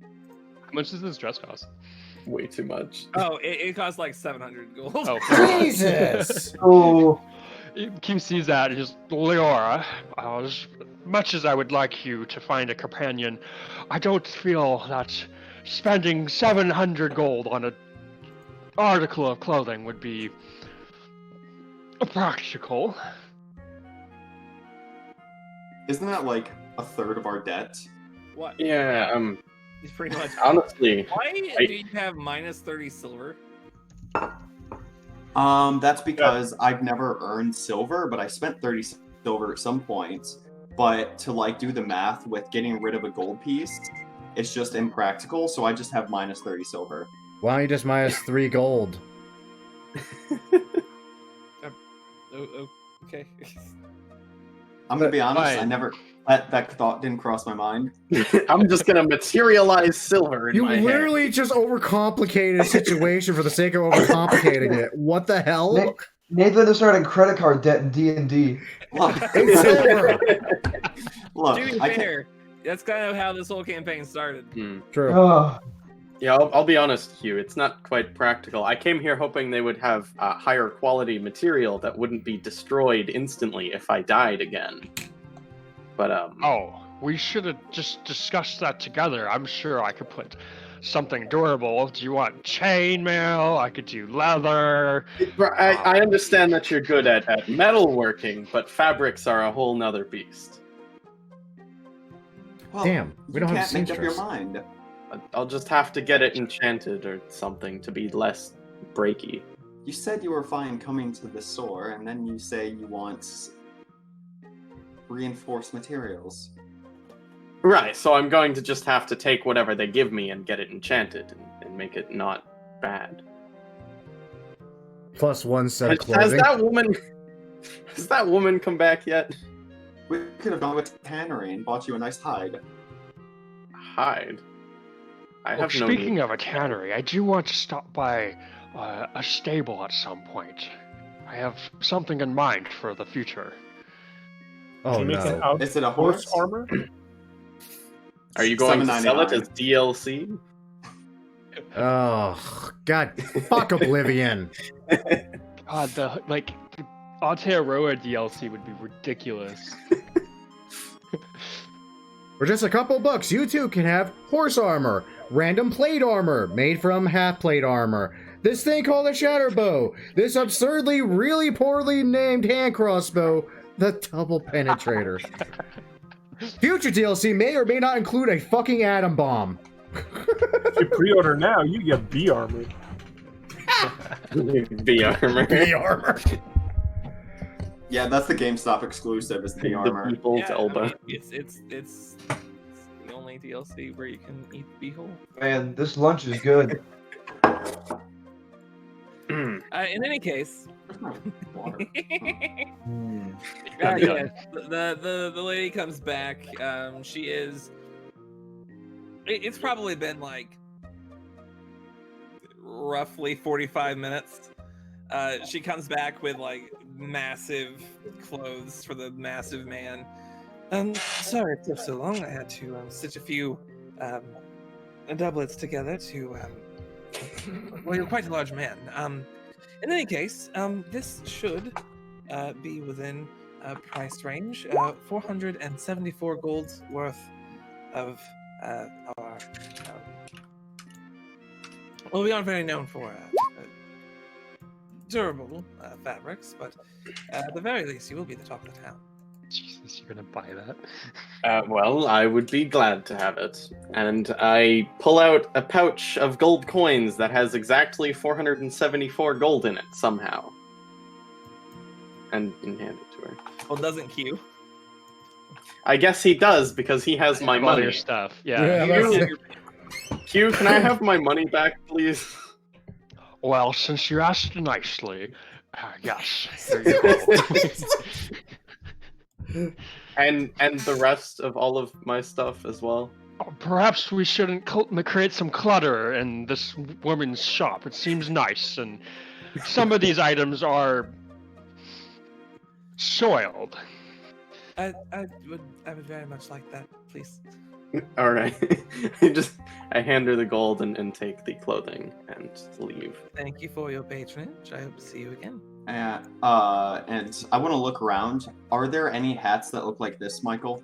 How much does this dress cost? way too much. Oh, it costs like 700 gold. Oh, Jesus! Oh, Q sees that and just, Leora, as much as I would like you to find a companion, I don't feel that spending 700 gold on an article of clothing would be practical. Isn't that like a third of our debt? What? Yeah, He's pretty much. honestly, Why I- do you have minus 30 silver? That's because I've never earned silver, but I spent 30 silver at some point. But to like do the math with getting rid of a gold piece, it's just impractical, so I just have minus 30 silver. Why don't you just minus 3 gold? Oh, okay. I'm gonna be honest, I Fine. never that thought didn't cross my mind. I'm just gonna materialize silver in You my head. literally just overcomplicated a situation for the sake of overcomplicating it. What the hell? Nick- Nathan is starting credit card debt in D&D. Look, It's silver! look, To be I can't, fair, that's kind of how this whole campaign started. True. Oh, Yeah, I'll be honest, Hugh. It's not quite practical. I came here hoping they would have higher quality material that wouldn't be destroyed instantly if I died again. But Oh, we should have just discussed that together. I'm sure I could put something durable. Do you want chainmail? I could do leather. I understand that you're good at metalworking, but fabrics are a whole nother beast. well, Damn, we you don't have a can't make up your seamstress. mind. I'll just have to get it enchanted or something to be less breaky. You said you were fine coming to the store, and then you say you want reinforced materials. Right, so I'm going to just have to take whatever they give me and get it enchanted and make it not bad. Plus 1 set of Has clothing. that woman come back yet? We could have gone with the tannery and bought you a nice hide. Hide. I Oh, have no speaking need. of a tannery, I do want to stop by a stable at some point. I have something in mind for the future. Oh you make an no. Is it a horse horse? armor? Are you going to sell it $7.99. as DLC? Oh, God. Fuck Oblivion. God, the Aotearoa DLC would be ridiculous. For just a couple bucks, you too can have horse armor, random plate armor made from half plate armor, this thing called a Shatterbow, this absurdly, really poorly named hand crossbow, the Double Penetrator. Future DLC may or may not include a fucking atom bomb. If you pre-order now, you get B armor. B armor. B armor. Yeah, that's the GameStop exclusive. Is the armor. The people's elbow. I mean, it's the only DLC where you can eat the beehole. Man, this lunch is good. In any case, Water. yeah, the lady comes back. She is. It's probably been like roughly 45 minutes. She comes back with like massive clothes for the massive man. Sorry it took so long. I had to stitch a few doublets together to. Well, you're quite a large man. In any case, this should be within price range. 474 gold's worth of our. Well, we aren't very known for durable fabrics, but at the very least, you will be the talk of the town. Jesus, you're gonna buy that? Well, I would be glad to have it. And I pull out a pouch of gold coins that has exactly 474 gold in it, somehow. And hand it to her. Well, doesn't Q? I guess he does, because he has my All your money. stuff. Yeah, Yeah. that's- Q, can I have my money back, please? Well, since you asked nicely, yes. There you go. And the rest of all of my stuff as well. Perhaps we shouldn't create some clutter in this woman's shop. It seems nice, and some of these items are soiled. I would very much like that, please. All right. I hand her the gold and take the clothing and leave. Thank you for your patronage. I hope to see you again. And I want to look around. Are there any hats that look like this, Michael?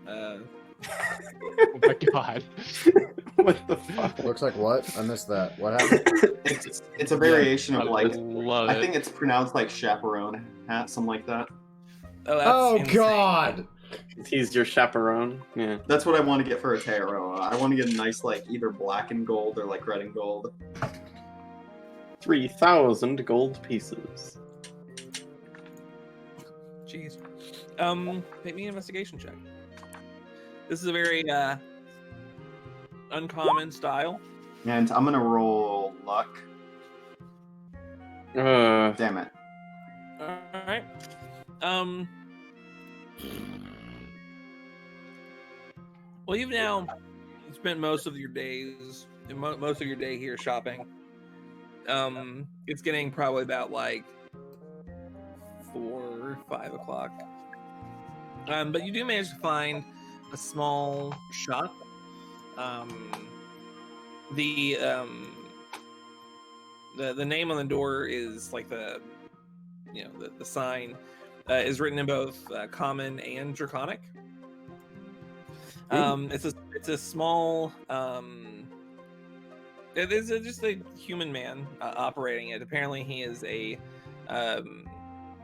Oh my god. What the fuck? Looks like what? I missed that. What happened? It's a variation of like. Love I it. think it's pronounced like chaperone hat, something like that. Oh, that's Oh insane. God! He's your chaperone? Yeah. That's what I want to get for a tarot. I want to get a nice like either black and gold or like red and gold. 3,000 gold pieces. Jeez. Make me an investigation check. This is a very uncommon style. And I'm gonna roll luck. Damn it. All right. Well, you've now spent most of your days, most of your day here shopping. It's getting probably about like 4 or 5 o'clock. But you do manage to find a small shop. The name on the door is like the sign is written in both common and draconic. It's a small it is just a human man operating it. Apparently he is a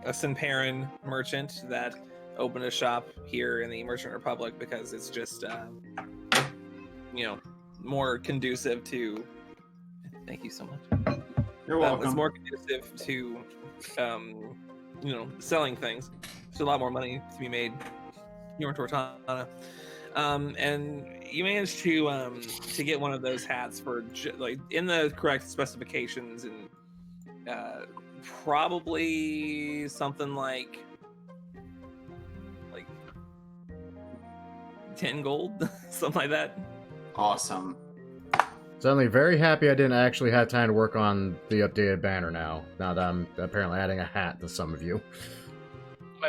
Sinparan merchant that opened a shop here in the Merchant Republic because it's just more conducive to. Thank you so much. You're welcome. It's more conducive to selling things. There's a lot more money to be made here in Tortana. And you managed to get one of those hats for like in the correct specifications, and probably something like 10 gold, something like that. Awesome. Suddenly very happy I didn't actually have time to work on the updated banner now that I'm apparently adding a hat to some of you.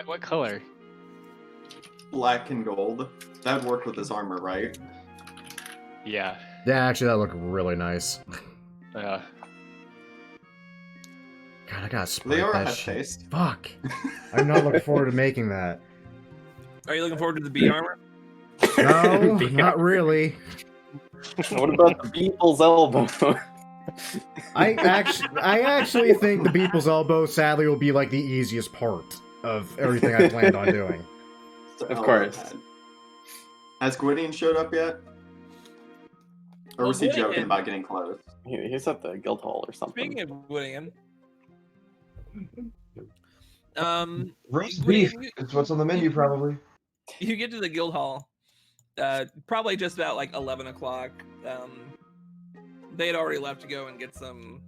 What color? Black and gold. That would work with his armor, right? Yeah. Yeah, actually that looked really nice. Yeah. God, I gotta They spray are that have shit. taste. Fuck. I'm not looking forward to making that. Are you looking forward to the B armor? No, not really. What about the people's elbow? I actually think the Beeple's elbow, sadly, will be like the easiest part of everything I planned on doing. Of course. Has Gwydion showed up yet? Or was he Gwydion- joking about getting close? He's at the guild hall or something. Speaking of Woodian, Roast Woodian, beef is what's on the menu, probably. you get to the guild hall, probably just about like 11 o'clock. They had already left to go and get some,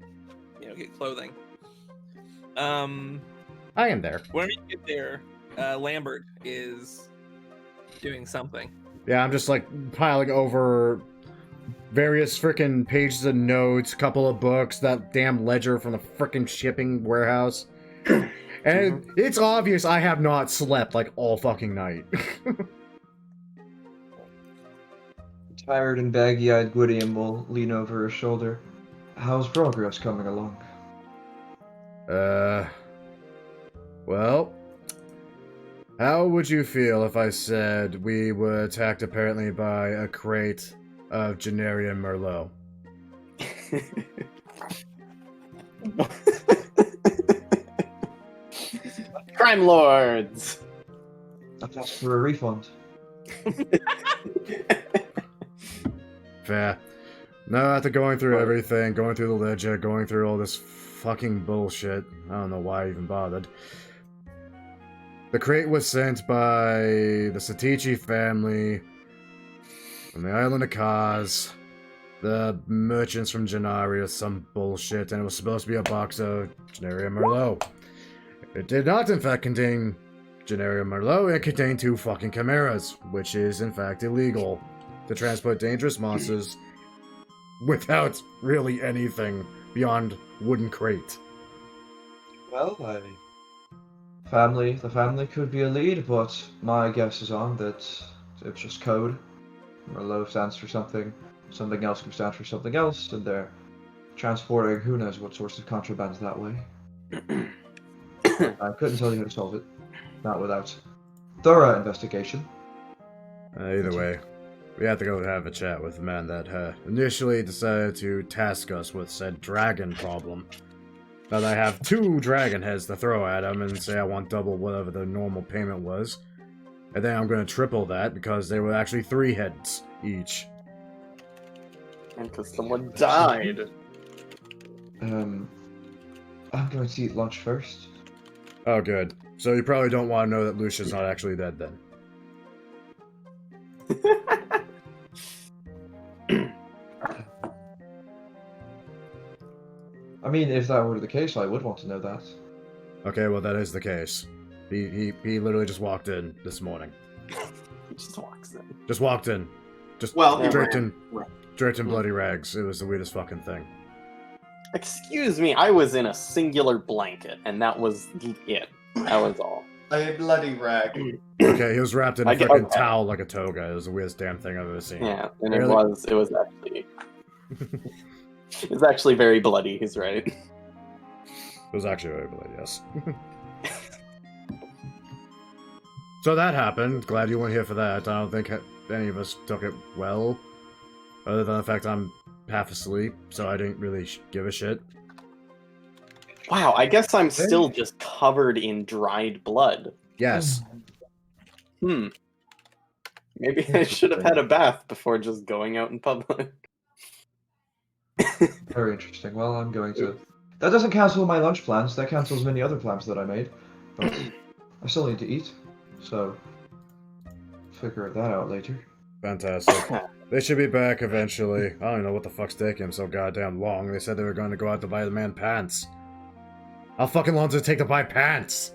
get clothing. I am there. Whenever you get there, Lambert is doing something. Yeah, I'm just like piling over various freaking pages of notes, couple of books, that damn ledger from the freaking shipping warehouse. And it's obvious I have not slept like all fucking night. Tired and baggy-eyed Gwydion will lean over her shoulder. How's progress coming along? Well, how would you feel if I said we were attacked apparently by a crate of Generium Merlot? Crime lords! I've asked for a refund. Fair. No, after going through everything, going through the ledger, going through all this fucking bullshit, I don't know why I even bothered. The crate was sent by the Satichi family from the island of Kaz, the merchants from Gennari or some bullshit, and it was supposed to be a box of Generium Merlot. It did not, in fact, contain Generium Merlot. It contained 2 fucking chimeras, which is, in fact, illegal to transport dangerous monsters without really anything beyond wooden crate. Well, the family could be a lead, but my guess is on that it's just code. Merlot stands for something else could stand for something else, and they're transporting who knows what sorts of contraband that way. I couldn't tell you how to solve it, not without thorough investigation. Either way, we have to go have a chat with the man that initially decided to task us with said dragon problem. Now that I have 2 dragon heads to throw at him and say I want double whatever the normal payment was. And then I'm going to triple that because they were actually 3 heads each. And because someone died. I'm going to eat lunch first. Oh, good. So you probably don't want to know that Lucia's not actually dead then. I mean, if that were the case, I would want to know that. Okay, well that is the case. He literally just walked in this morning. He just walks in. Just walked in. Just Well, he draped ran. in bloody rags. It was the weirdest fucking thing. Excuse me, I was in a singular blanket, and that was it. That was all. A bloody rag. Okay, he was wrapped in a Okay, freaking okay. towel like a toga. It was the weirdest damn thing I've ever seen. Yeah, and Really? it was actually... it was actually very bloody, he's right. It was actually very bloody, yes. So that happened. Glad you weren't here for that. I don't think any of us took it well. Other than the fact I'm half asleep, so I didn't really give a shit. Wow, I guess I'm still just covered in dried blood. Yes. Maybe I should have had a bath before just going out in public. Very interesting. Well, I'm going to... That doesn't cancel my lunch plans. That cancels many other plans that I made. But I still need to eat. So, figure that out later. Fantastic. They should be back eventually. I don't know what the fuck's taking them so goddamn long. They said they were going to go out to buy the man pants. How fucking long does it take to buy pants?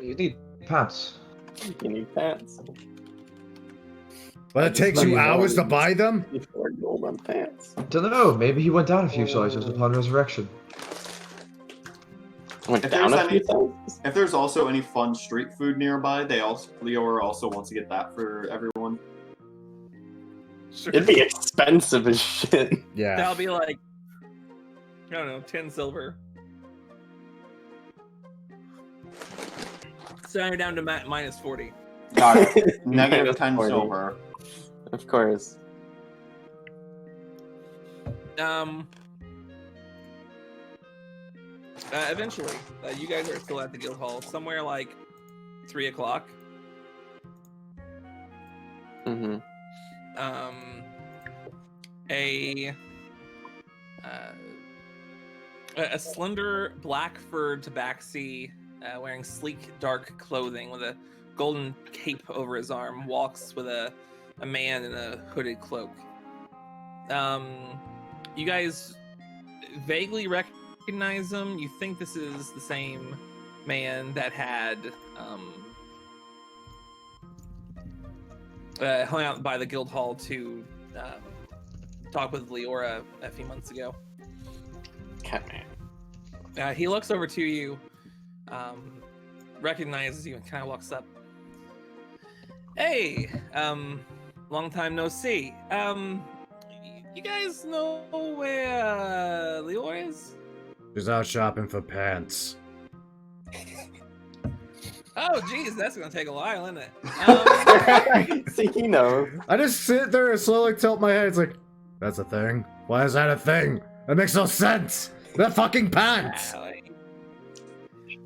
You need pants. You need pants. But it takes you hours to buy them? Before gold on pants. Don't know. Maybe he went down a few sizes upon resurrection. Went If down there's a few any- times. If there's also any fun street food nearby, Leora also wants to get that for everyone. It'd be expensive as shit. Yeah. That'll be like, I don't know, 10 silver. So now you're down to minus 40. Got it. Negative Minus 10 40. silver. Of course. Eventually, you guys are still at the guild hall, somewhere like 3 o'clock. Mm-hmm. A slender black furred tabaxi, wearing sleek dark clothing with a golden cape over his arm, walks with a man in a hooded cloak. You guys vaguely recognize him. You think this is the same man that had hung out by the guild hall to talk with Leora a few months ago. Okay. He looks over to you, recognizes you, and kind of walks up. Hey, long time no see. You guys know where Leora is? She's out shopping for pants. Oh, geez, that's gonna take a while, isn't it? See, he knows. I just sit there and slowly tilt my head. It's like, that's a thing? Why is that a thing? That makes no sense. They're fucking pants.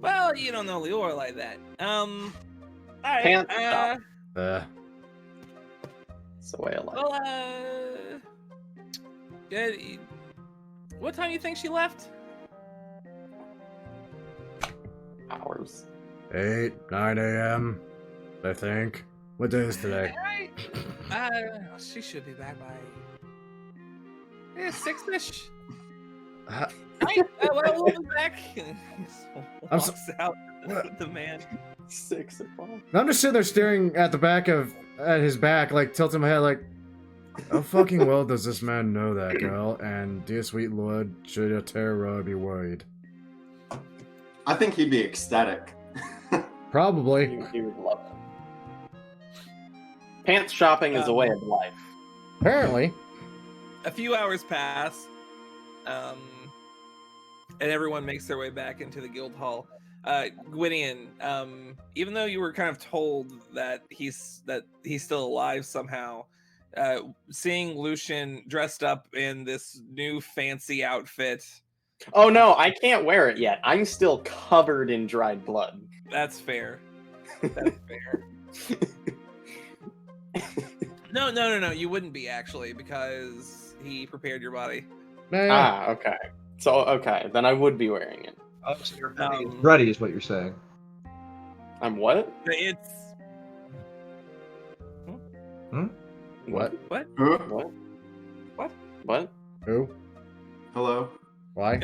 Well, you don't know Leora like that. Alright, Pants shop. It's the way I like. well, what time do you think she left? Hours. 8, 9 a.m. I think. What day is today? She should be back by 6-ish. We'll be back. Walks out the man. 6 o'clock. I'm just sitting there staring at his back, like tilting my head, like, how fucking well does this man know that girl? And dear sweet lord, should your terror be worried? I think he'd be ecstatic. Probably. He would love it. Pants shopping is a way of life. Apparently. A few hours pass, and everyone makes their way back into the guild hall. Gwydion, even though you were kind of told that he's still alive somehow, seeing Lucian dressed up in this new fancy outfit. Oh no, I can't wear it yet. I'm still covered in dried blood. That's fair. That's fair. No. You wouldn't be, actually, because he prepared your body. Ah, okay. So, okay, then I would be wearing it. Oh, so you're ready is what you're saying. I'm what? It's... What? What? What? What? What? Who? Hello? Why?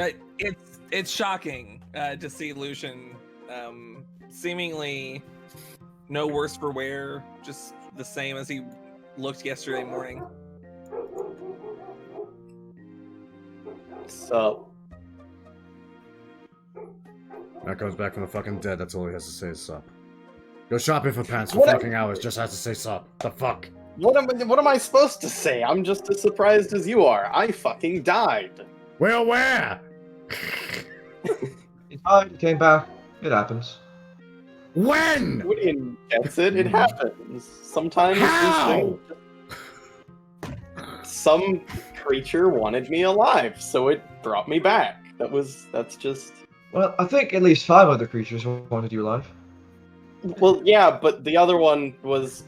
It's shocking to see Lucian seemingly no worse for wear, just the same as he looked yesterday morning. So, That comes back from the fucking dead. That's all he has to say is sup. Go shopping for pants for fucking hours. Just has to say sup. The fuck? what am I supposed to say? I'm just as surprised as you are. I fucking died. Well, where? He died, he came back. It happens. When? Gwydion gets it. It happens. Sometimes How? some creature wanted me alive, so it brought me back. That's just... Well, I think at least 5 other creatures wanted you alive. Well, yeah, but the other one was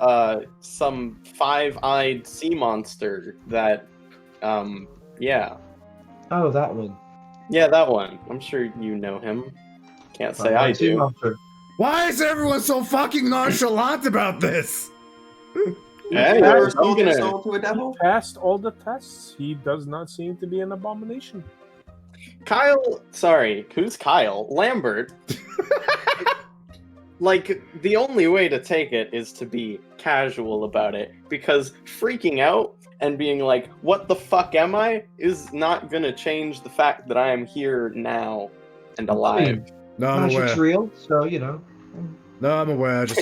some 5-eyed sea monster that, yeah. Oh, that one. Yeah, that one. I'm sure you know him. Can't say I Sea do. monster. Why is everyone so fucking nonchalant about this? Hey, You ever I'm sold your gonna- soul to a devil? Passed all the tests. He does not seem to be an abomination. Kyle, sorry, who's Kyle? Lambert. Like, the only way to take it is to be casual about it, because freaking out and being like, what the fuck am I, is not gonna change the fact that I am here now and alive. No, I'm Magic's aware. real, so, you know. No, I'm aware. I just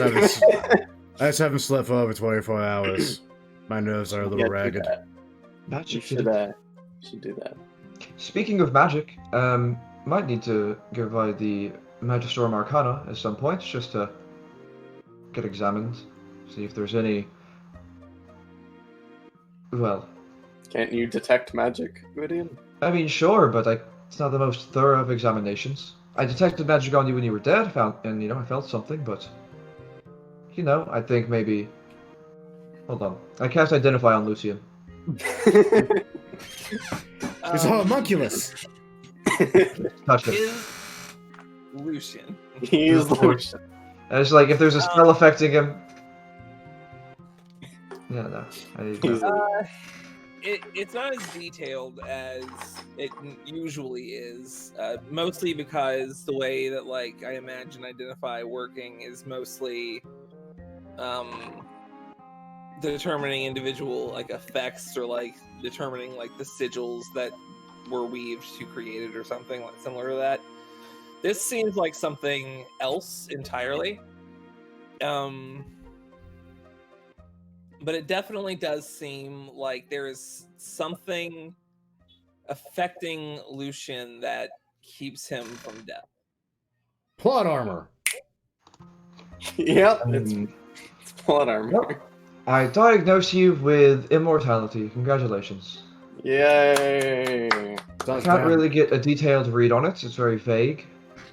haven't slept for over 24 hours. My nerves are a little Yeah, do ragged. that. You Magic. should do that. Speaking of magic, might need to go by the Magisterium Arcana at some point, just to get examined, see if there's any, well, Can't you detect magic, Gwydion? I mean, sure, but it's not the most thorough of examinations. I detected magic on you when you were dead, and I felt something, but I think maybe. Hold on, I cast Identify on Lucian. It's a homunculus. Touch it. Is Lucian. He's Lucian. And it's like if there's a spell affecting him. Yeah, no. I need He's It's not as detailed as it usually is, mostly because the way that I imagine Identify working is mostly determining individual effects or determining the sigils that were weaved to create it or something similar to that. This seems like something else entirely. But it definitely does seem like there is something affecting Lucian that keeps him from death. Plot armor. Yep, it's plot armor. Yep. I diagnose you with immortality. Congratulations. Yay! I can't really get a detailed read on it. It's very vague.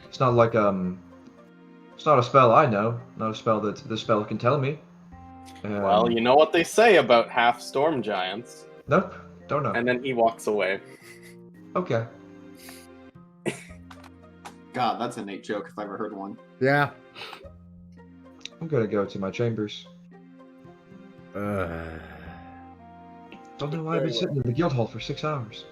It's not like It's not a spell I know. Not a spell that the spell can tell me. Well, you know what they say about half storm giants. Nope. Don't know. And then he walks away. Okay. God, that's a Nate joke if I ever heard one. Yeah. I'm gonna go to my chambers. Don't know why I've been sitting in the guild hall for 6 hours.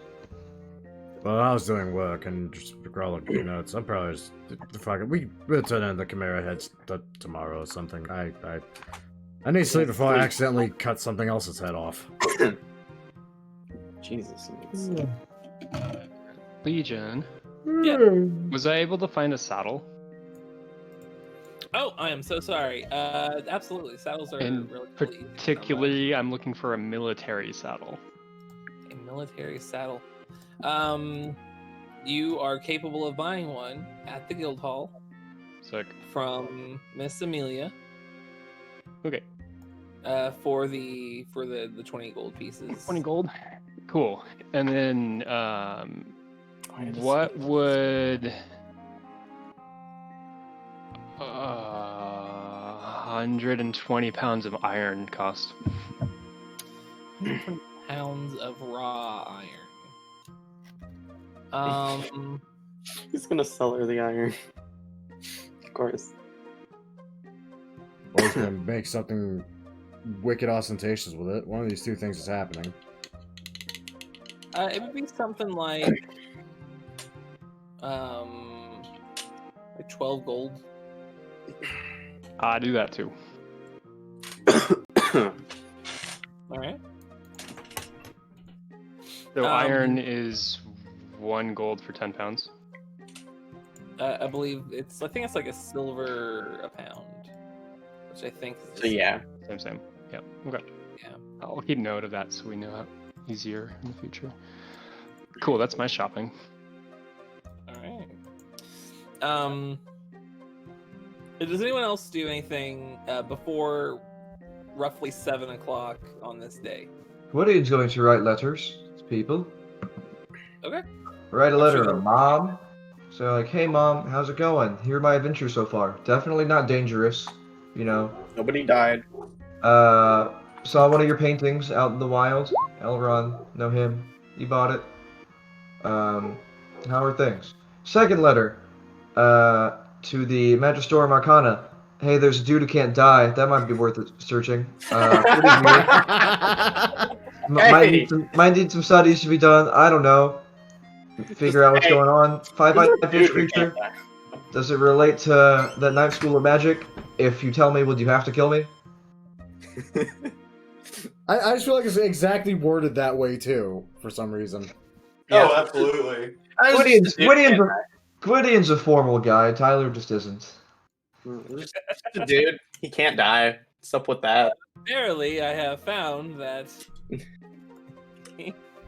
Well, I was doing work and just scrolling notes. I'm probably just fucking. We'll turn in the Chimera heads tomorrow or something. I need to sleep before I accidentally cut something else's head off. Jesus. Legion. Yeah. Was I able to find a saddle? Oh, I am so sorry. Absolutely, saddles are And relatively particularly, I'm looking for a military saddle. a military saddle. You are capable of buying one at the guild hall Sick. from Miss Amelia. Okay. For the 20 gold pieces. 20 gold. Cool. And then, what would 120 pounds of iron cost? 120 pounds of raw iron. He's gonna sell her the iron. Of course. Or he's gonna make something wicked ostentatious with it. One of these two things is happening. It would be something like 12 gold. I do that too. All right. So iron is 1 gold for 10 pounds. I believe I think it's like a silver a pound, which I think is So yeah. Same. Yep. Okay. Yeah. I'll keep note of that so we know how easier in the future. Cool. That's my shopping. All right. Does anyone else do anything before roughly 7 o'clock on this day? Gwydion's going to write letters to people. Okay. Write a letter to Mom. So like, hey Mom, how's it going? Here are my adventures so far. Definitely not dangerous, Nobody died. Saw one of your paintings out in the wild. Elron, know him. You bought it. How are things? Second letter, to the Magistorium Arcana. Hey, there's a dude who can't die. That might be worth searching. Might need some studies to be done. I don't know. Figure out what's going on. 5-eyed fish creature. Does it relate to the Ninth School of Magic? If you tell me, would you have to kill me? I just feel like it's exactly worded that way too, for some reason. Yeah. Oh, absolutely. Gwydion's a formal guy. Tyler just isn't. Dude, he can't die. What's up with that? Apparently, I have found that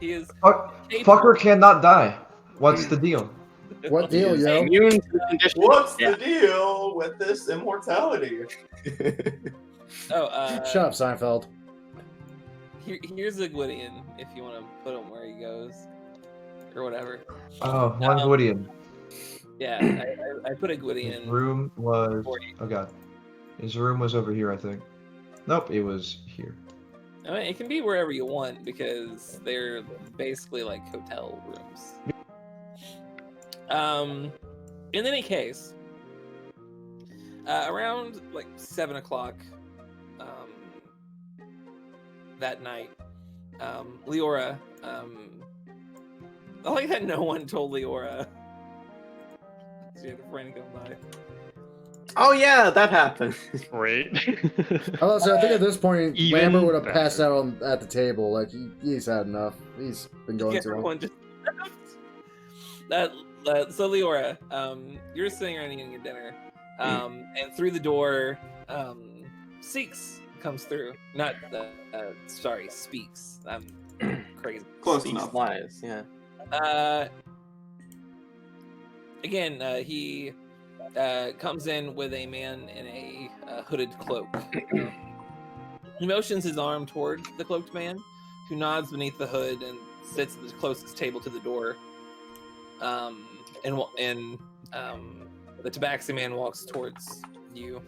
he is Fucker cannot die. What's the deal? What deal, yo? Immune to the condition. What's the deal with this immortality? Shut Shut up, Seinfeld. Here's a Gwydion if you want to put him where he goes, or whatever. Oh, one Gwydion. Yeah, I put a His Gwydion. room was. for you. Oh god. His room was over here, I think. Nope, it was here. I mean, it can be wherever you want because they're basically like hotel rooms. In any case, around like 7 o'clock that night, Leora, I like that no one told Leora. She had a friend come by. Oh yeah, that happened. Right. Also, I think at this point, Even Lambert would have better. passed out at the table. Like he's had enough. He's been going too long. Everyone just so Leora, you're sitting around eating your dinner, and through the door, Seeks comes through. Not sorry, Speaks. I'm crazy. Close Speaks enough. lies, yeah. Again, he comes in with a man in a hooded cloak. He motions his arm toward the cloaked man, who nods beneath the hood and sits at the closest table to the door. And the Tabaxi man walks towards you.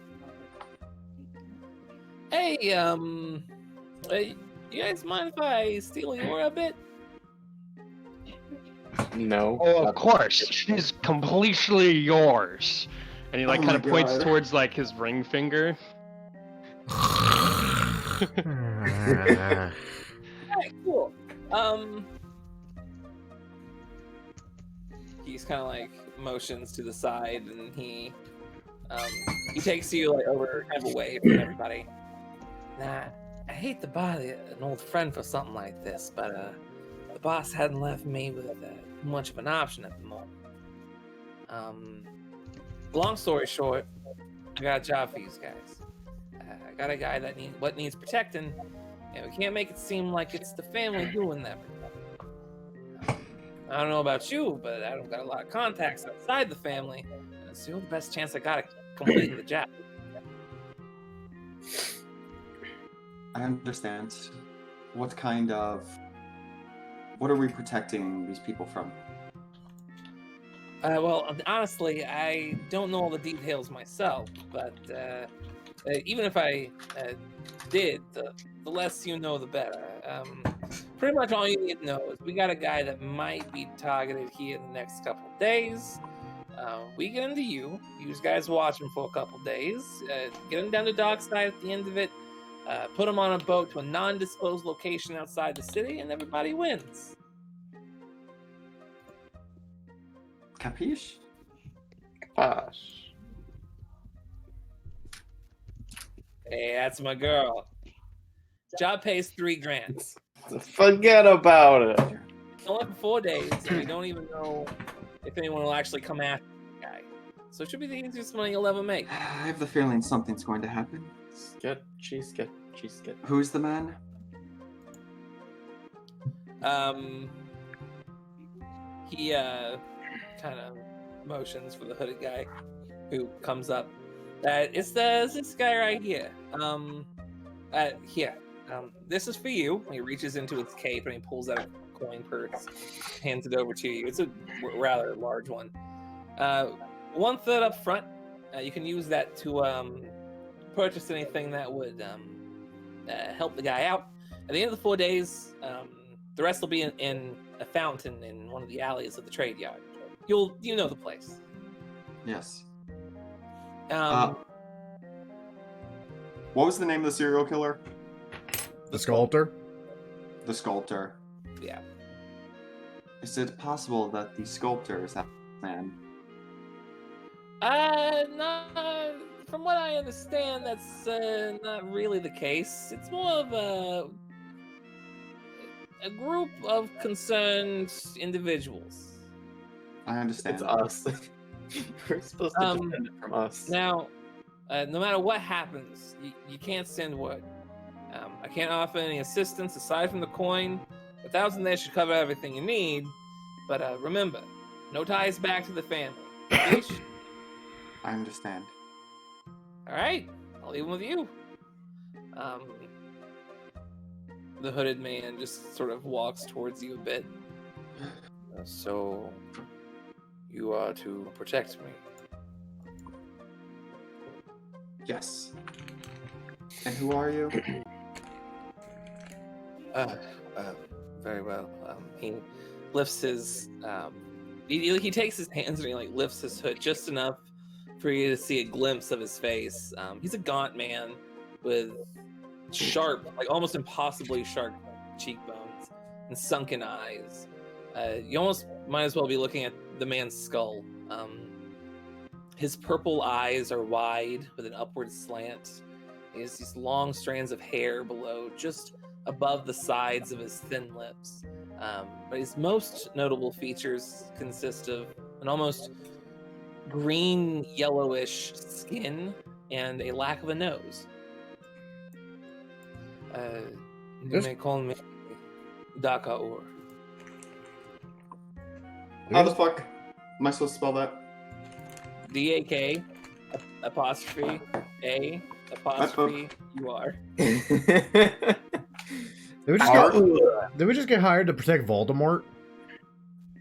Hey, you guys mind if I steal your a bit? No. Oh, of course. She's completely yours. And he like Oh kind of my points God. towards like his ring finger. Alright, cool. He's kind of like motions to the side, and he takes you like over, kind of away from everybody. Nah, I hate to bother an old friend for something like this, but the boss hadn't left me with much of an option at the moment. Long story short, I got a job for you guys. I got a guy that needs protecting, and we can't make it seem like it's the family doing that. I don't know about you, but I don't got a lot of contacts outside the family. So you're the best chance I got of completing the job. I understand. What are we protecting these people from? Well, honestly, I don't know all the details myself, but even if I did, the less you know, the better. Pretty much all you need to know is we got a guy that might be targeted here in the next couple of days. We get into you guys watch him for a couple of days, get him down to dockside at the end of it, put him on a boat to a non-disclosed location outside the city, and everybody wins. Capiche? Gosh. Hey, that's my girl. Job pays $3,000. Forget about it. It's only for 4 days, and we don't even know if anyone will actually come after the guy. So it should be the easiest money you'll ever make. I have the feeling something's going to happen. Cheese. Who's the man? He kind of motions for the hooded guy who comes up. It's this guy right here. Here. This is for you. He reaches into his cape and he pulls out a coin purse, hands it over to you. It's a rather large one. 1/3 up front. You can use that to purchase anything that would help the guy out. At the end of the 4 days, the rest will be in a fountain in one of the alleys of the trade yard. You know the place. Yes. Um, What was the name of the serial killer? The sculptor. The sculptor. Yeah. Is it possible that the sculptor is that man? Not, from what I understand, that's not really the case. It's more of a group of concerned individuals. I understand. It's us. We're supposed to defend it from us. Now, no matter what happens, you can't send word. I can't offer any assistance aside from the coin. 1,000 there should cover everything you need. But remember, no ties back to the family. Ish? I understand. All right, I'll leave them with you. the hooded man just sort of walks towards you a bit. So, you are to protect me. Yes. And who are you? Very well. He lifts his he takes his hands and he like lifts his hood just enough for you to see a glimpse of his face. He's a gaunt man with sharp, like almost impossibly sharp cheekbones and sunken eyes. You almost might as well be looking at the man's skull. His purple eyes are wide with an upward slant. He has these long strands of hair below, just above the sides of his thin lips. But his most notable features consist of an almost green yellowish skin and a lack of a nose. You may call me Dakaur. How the fuck am I supposed to spell that? D-A-K apostrophe A apostrophe U-R. Did we just get hired to protect Voldemort?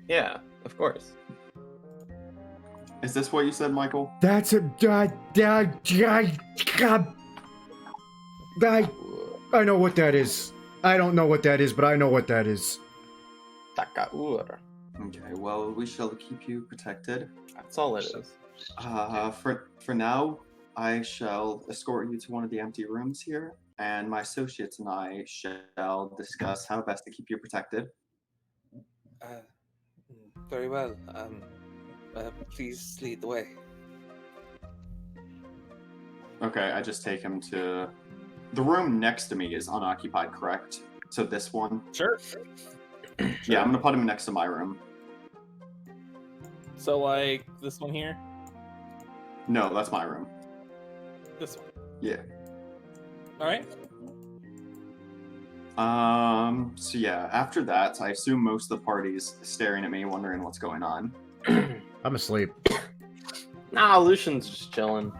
Yeah, of course. Is this what you said, Michael? That's a I know what that is. I don't know what that is, but I know what that is. Dakaur. Okay, well, we shall keep you protected. That's all it is. For now, I shall escort you to one of the empty rooms here, and my associates and I shall discuss how best to keep you protected. Very well. Please lead the way. Okay, I just take him to... The room next to me is unoccupied, correct? So this one? Sure. Yeah, I'm gonna put him next to my room. So like this one here? No, that's my room. This one. Yeah. Alright. So yeah, after that, I assume most of the party's staring at me, wondering what's going on. I'm asleep. Nah, Lucian's just chilling.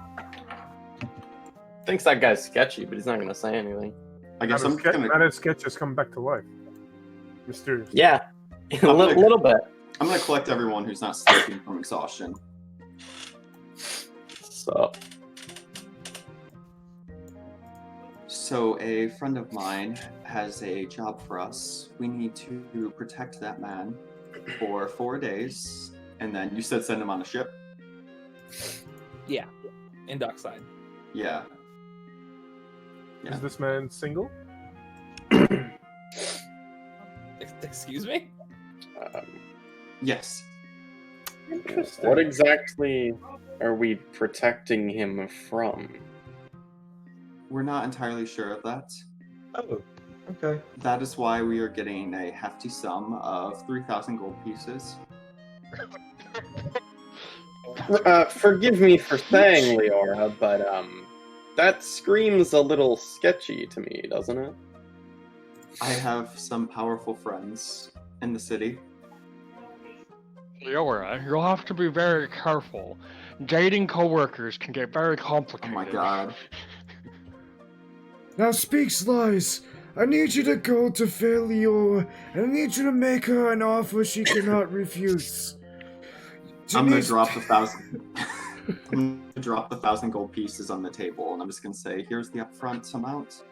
Thinks that guy's sketchy, but he's not gonna say anything. I guess Now I'm gonna... that sketch has come back to life. Mysterious. Yeah, a little bit. I'm gonna collect everyone who's not sleeping from exhaustion. So a friend of mine has a job for us. We need to protect that man for 4 days, and then you said send him on a ship? Yeah. In Dockside. Yeah. Is this man single? Excuse me? Yes. Interesting. What exactly are we protecting him from? We're not entirely sure of that. Oh, okay. That is why we are getting a hefty sum of 3,000 gold pieces. Forgive me for saying, Leora, but that screams a little sketchy to me, doesn't it? I have some powerful friends in the city. Leora, you'll have to be very careful. Dating coworkers can get very complicated. Oh my god. Now speak, Slice. I need you to go to Felior, and I need you to make her an offer she cannot refuse. I'm gonna drop the 1,000. I'm gonna drop the 1,000 gold pieces on the table, and I'm just gonna say, here's the upfront amount.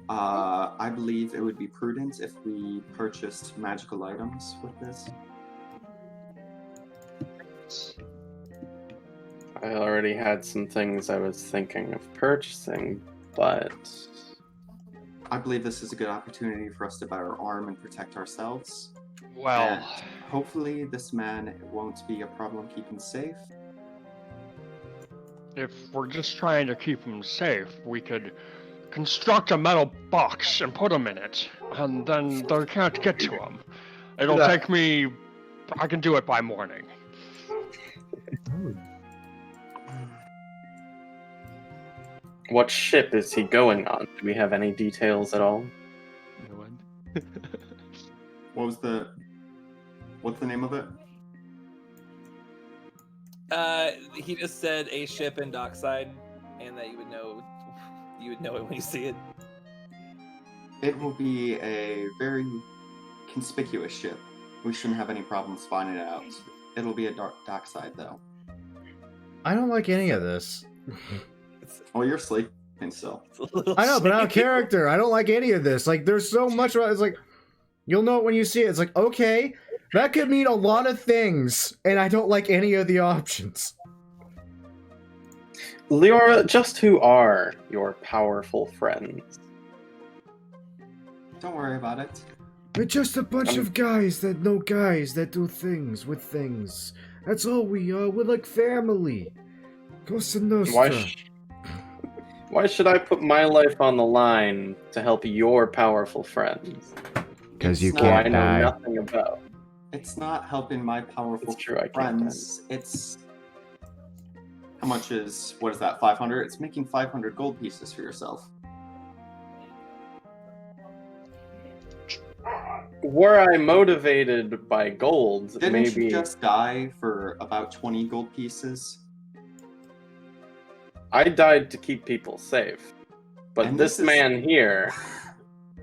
I believe it would be prudent if we purchased magical items with this. I already had some things I was thinking of purchasing, but... I believe this is a good opportunity for us to better arm and protect ourselves. Well, And hopefully this man won't be a problem keeping safe. if we're just trying to keep him safe, we could construct a metal box and put him in it, and then they can't get to him. It'll take me... I can do it by morning. What ship is he going on? Do we have any details at all? What's the name of it? He just said a ship in Dockside, and that you would know it when you see it. It will be a very conspicuous ship. We shouldn't have any problems finding it out. It'll be a dark side, though. I don't like any of this. Oh, you're sleeping still. I know, but out of character, I don't like any of this. Like, there's so much about it. It's like, you'll know it when you see it. It's like, okay, that could mean a lot of things, and I don't like any of the options. Leora, just who are your powerful friends? Don't worry about it. We're just a bunch of guys that know guys that do things with things. That's all we are. We're like family. Cosa Nostra. Why should I put my life on the line to help your powerful friends? Because you It's can't Who I die. know nothing about. It's not helping my powerful It's true, I can't friends. It's how much is what is that? 500. It's making 500 gold pieces for yourself. Were I motivated by gold, Didn't maybe you just die for about 20 gold pieces? I died to keep people safe. But And this this is- man here,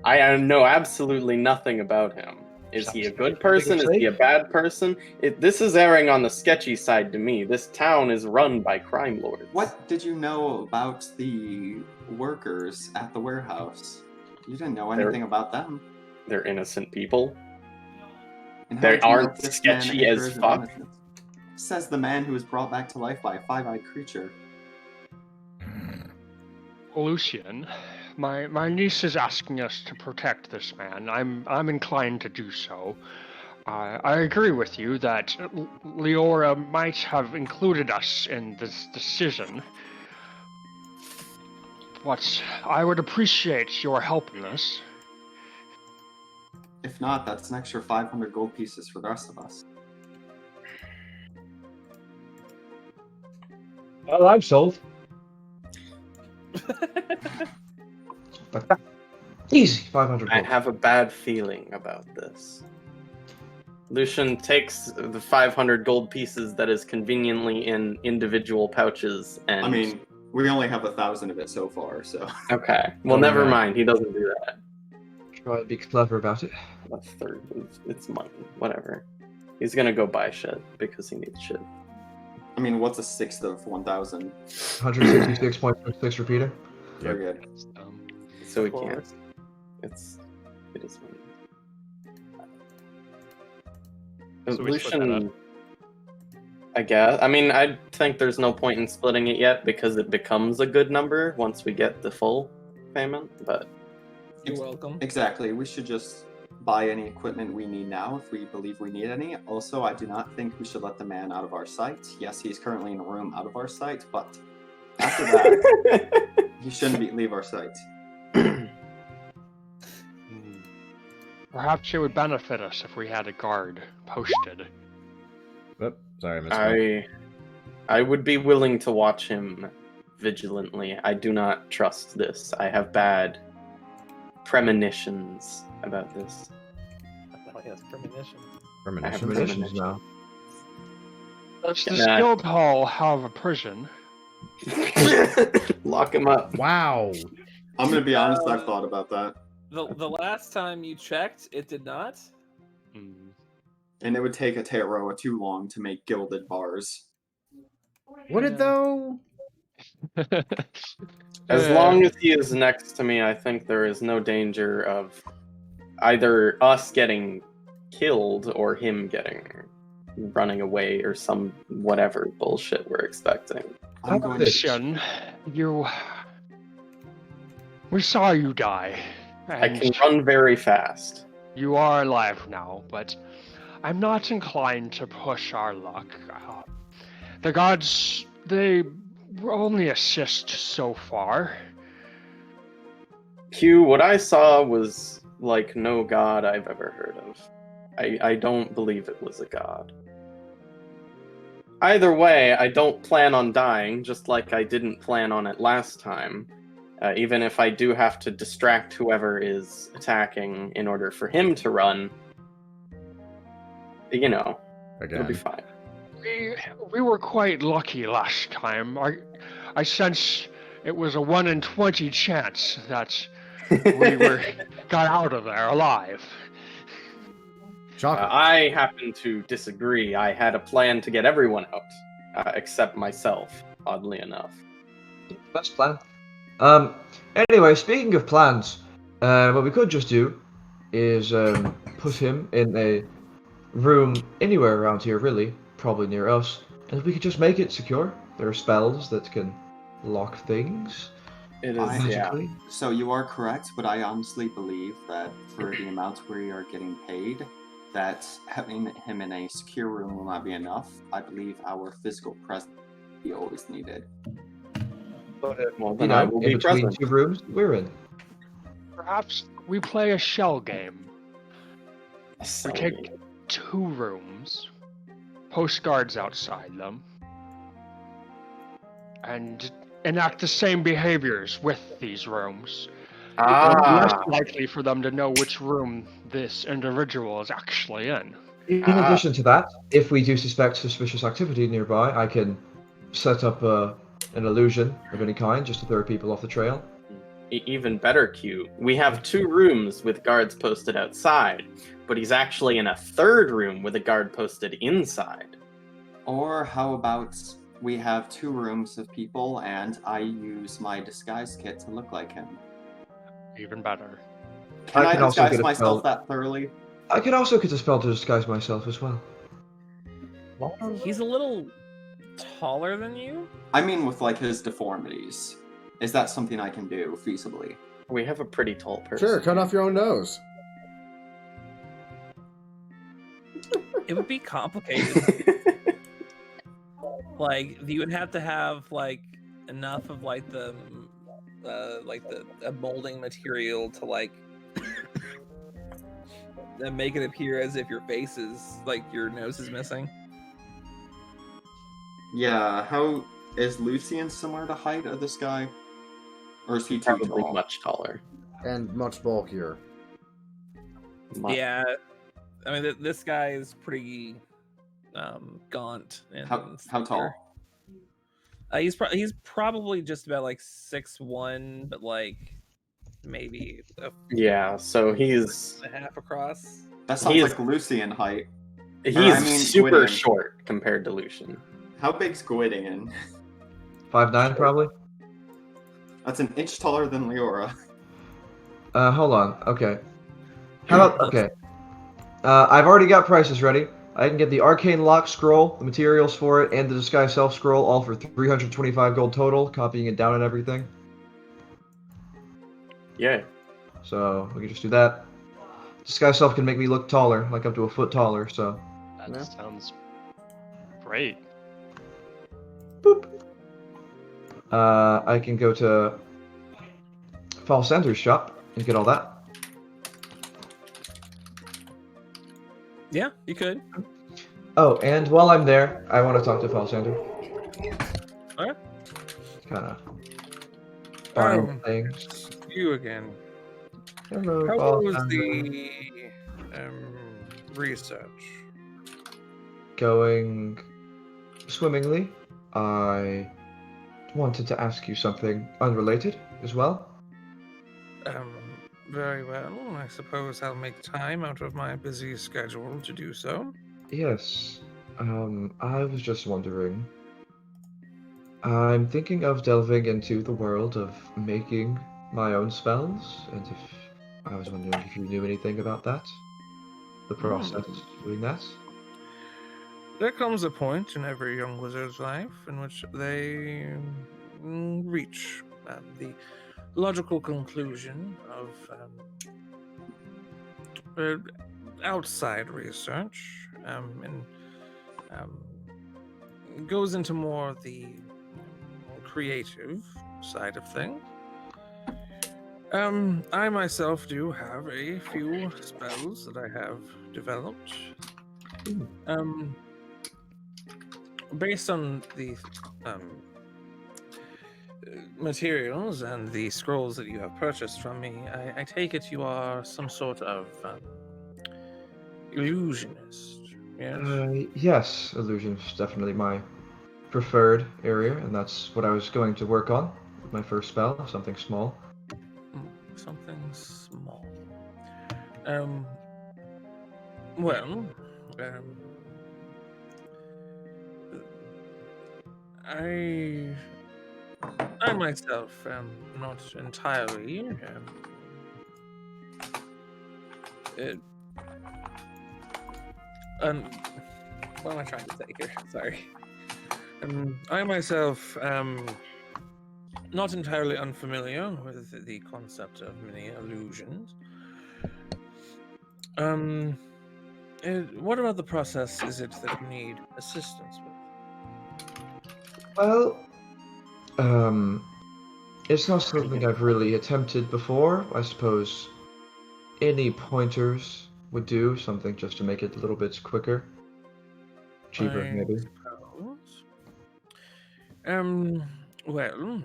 I know absolutely nothing about him. Is he a good person? Is he a bad person? This is erring on the sketchy side to me. This town is run by crime lords. What did you know about the workers at the warehouse? You didn't know anything about them. They're innocent people. And how They did you know aren't this man sketchy as encouraged fuck. innocence? Says the man who was brought back to life by a five-eyed creature. Lucian, my niece is asking us to protect this man. I'm inclined to do so. I agree with you that Leora might have included us in this decision, but I would appreciate your help in this. If not, that's an extra 500 gold pieces for the rest of us. Well, I'm sold. Easy, 500 I gold. have a bad feeling about this. Lucian takes the 500 gold pieces that is conveniently in individual pouches and... I mean, we only have 1,000 of it so far, so... Okay, well, Oh, never yeah. mind. He doesn't do that. Try to be clever about it. A third. It's money. Whatever. He's gonna go buy shit because he needs shit. I mean, what's a sixth of 1,000? 166.6 repeater. Very good. So he Of can't. course. It is money. So we split that Lucian, I guess. I mean, I think there's no point in splitting it yet because it becomes a good number once we get the full payment. But You're welcome. Exactly. We should just buy any equipment we need now if we believe we need any. Also, I do not think we should let the man out of our sight. Yes, he's currently in a room out of our sight, but after that, he shouldn't leave our sight. Perhaps it would benefit us if we had a guard posted. Oop, sorry, I missed I would be willing to watch him vigilantly. I do not trust this. I have bad premonitions about this. Oh, yes, premonition. Premonition. Premonitions now. Does the Nah. guild hall have a prison? Lock him up. Wow. I'm gonna be honest, I've thought about that. The last time you checked, it did not. And it would take a Teroa too long to make gilded bars. Would it though? As long as he is next to me, I think there is no danger of either us getting killed or him running away or some whatever bullshit we're expecting. I'm going to Lucian, we saw you die. I And can run very fast. you are alive now, but I'm not inclined to push our luck. The gods, they only assist so far. Q, what I saw was like no god I've ever heard of. I don't believe it was a god. Either way, I don't plan on dying, just like I didn't plan on it last time. Even if I do have to distract whoever is attacking in order for him to run, you know, it'll be Again. fine. We were quite lucky last time. I sense it was a 1 in 20 chance that we got out of there alive. Chocolate. I happen to disagree. I had a plan to get everyone out, except myself, oddly enough. Best plan. Anyway, speaking of plans, what we could just do is put him in a room anywhere around here, really, probably near us, and we could just make it secure. There are spells that can lock things It is, magically. So you are correct, but I honestly believe that for the amount we are getting paid, that having him in a secure room will not be enough. I believe our physical presence will be always needed. Well, You then I know, will in be between present. two rooms we're in. Perhaps we play a shell game. So, We take 2 rooms, post guards outside them, and enact the same behaviors with these rooms. Less likely for them to know which room this individual is actually in. In addition to that, if we do suspect suspicious activity nearby, I can set up an illusion of any kind just to throw people off the trail. even better, Q. We have 2 rooms with guards posted outside, but he's actually in a 3rd room with a guard posted inside. Or how about we have 2 rooms of people and I use my disguise kit to look like him? Even better. Can I can also disguise get a myself spell. that thoroughly? I could also get a spell to disguise myself as well. He's a little taller than you. I mean with like his deformities. Is that something I can do feasibly? We have a pretty tall person. Sure, cut off your own nose. It would be complicated. Like you would have to have like enough of like the molding material to like make it appear as if your face is like your nose is missing. Yeah, how is Lucian similar to height of this guy? Or is he too Probably tall? much taller. And much bulkier. Yeah, I mean this guy is pretty gaunt. And How tall? He's probably just about like 6'1", but like maybe Yeah, so he's a half across. That sounds He's- like Lucian height. he's I mean, super Gwydion. short compared to Lucian. How big's Gwydion? 5'9", probably. That's an inch taller than Leora. Hold on. Okay. How about okay? I've already got prices ready. I can get the arcane lock scroll, the materials for it, and the disguise self scroll, all for 325 gold total. Copying it down and everything. Yeah. So we can just do that. Disguise self can make me look taller, like up to a foot taller. So. That Yeah. sounds great. Boop. I can go to Fall Center's shop and get all that. Yeah, you could. Oh, and while I'm there, I want to talk to Fall Center. Alright. Kind of buying Oh. things. You again. Hello, How Fall was Center. the research? Going swimmingly. I wanted to ask you something unrelated as well. Very well. I suppose I'll make time out of my busy schedule to do so. Yes. I was just wondering. I'm thinking of delving into the world of making my own spells, and if I was wondering if you knew anything about that, the process of doing that. There comes a point in every young wizard's life in which they reach the logical conclusion of outside research and goes into more the more creative side of things. I myself do have a few spells that I have developed. Based on the materials and the scrolls that you have purchased from me, I take it you are some sort of illusionist. Yes. Yes, illusion is definitely my preferred area, and that's what I was going to work on with my first spell, something small. Something small. Well, I myself am not entirely. What am I trying to say here? Sorry. I myself am not entirely unfamiliar with the concept of many illusions. What about the process is it that you need assistance with? Well, it's not something I've really attempted before. I suppose any pointers would do, something just to make it a little bit quicker. Cheaper, I maybe. suppose. Well,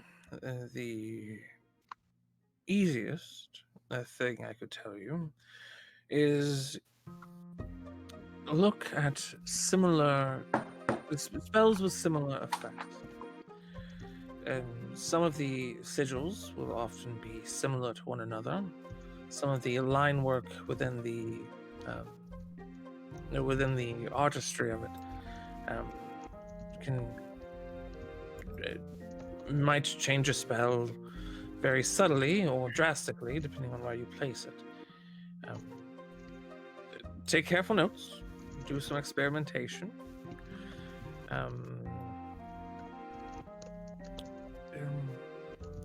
the easiest thing I could tell you is look at similar spells with similar effects. Some of the sigils will often be similar to one another. Some of the line work within the artistry of it might change a spell very subtly or drastically, depending on where you place it. Take careful notes. Do some experimentation.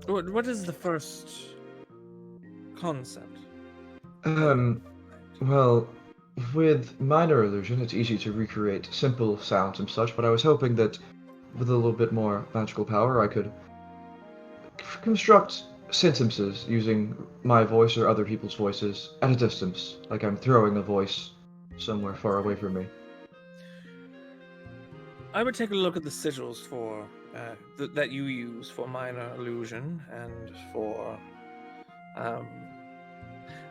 What is the first concept? Well, with minor illusion, it's easy to recreate simple sounds and such, but I was hoping that with a little bit more magical power, I could construct sentences using my voice or other people's voices at a distance, like I'm throwing a voice somewhere far away from me. I would take a look at the sigils for that you use for minor illusion and for.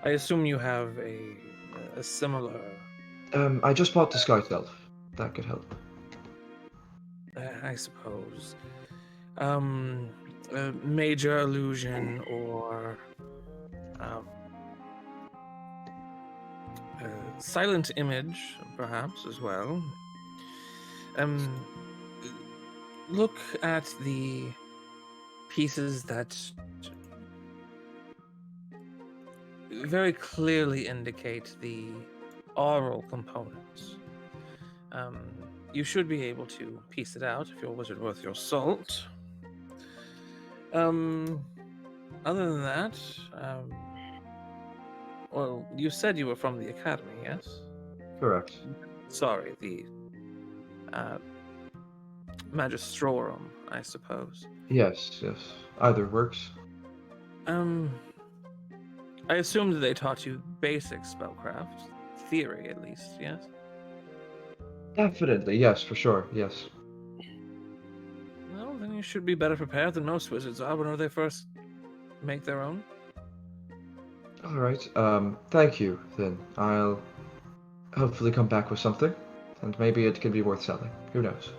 I assume you have a similar. I just bought Disguise Elf. That could help. I suppose. Major illusion or silent image, perhaps as well. Look at the pieces that very clearly indicate the oral components. You should be able to piece it out if you're a wizard worth your salt. Other than that, well, you said you were from the academy, yes? Correct. Sorry, the Magistrorum, I suppose. Yes. Either works. I assume that they taught you basic spellcraft, theory at least, yes? Definitely, yes, for sure, yes. Well, then you should be better prepared than most wizards are whenever they first make their own. Alright, thank you, then. I'll hopefully come back with something, and maybe it can be worth selling. Who knows?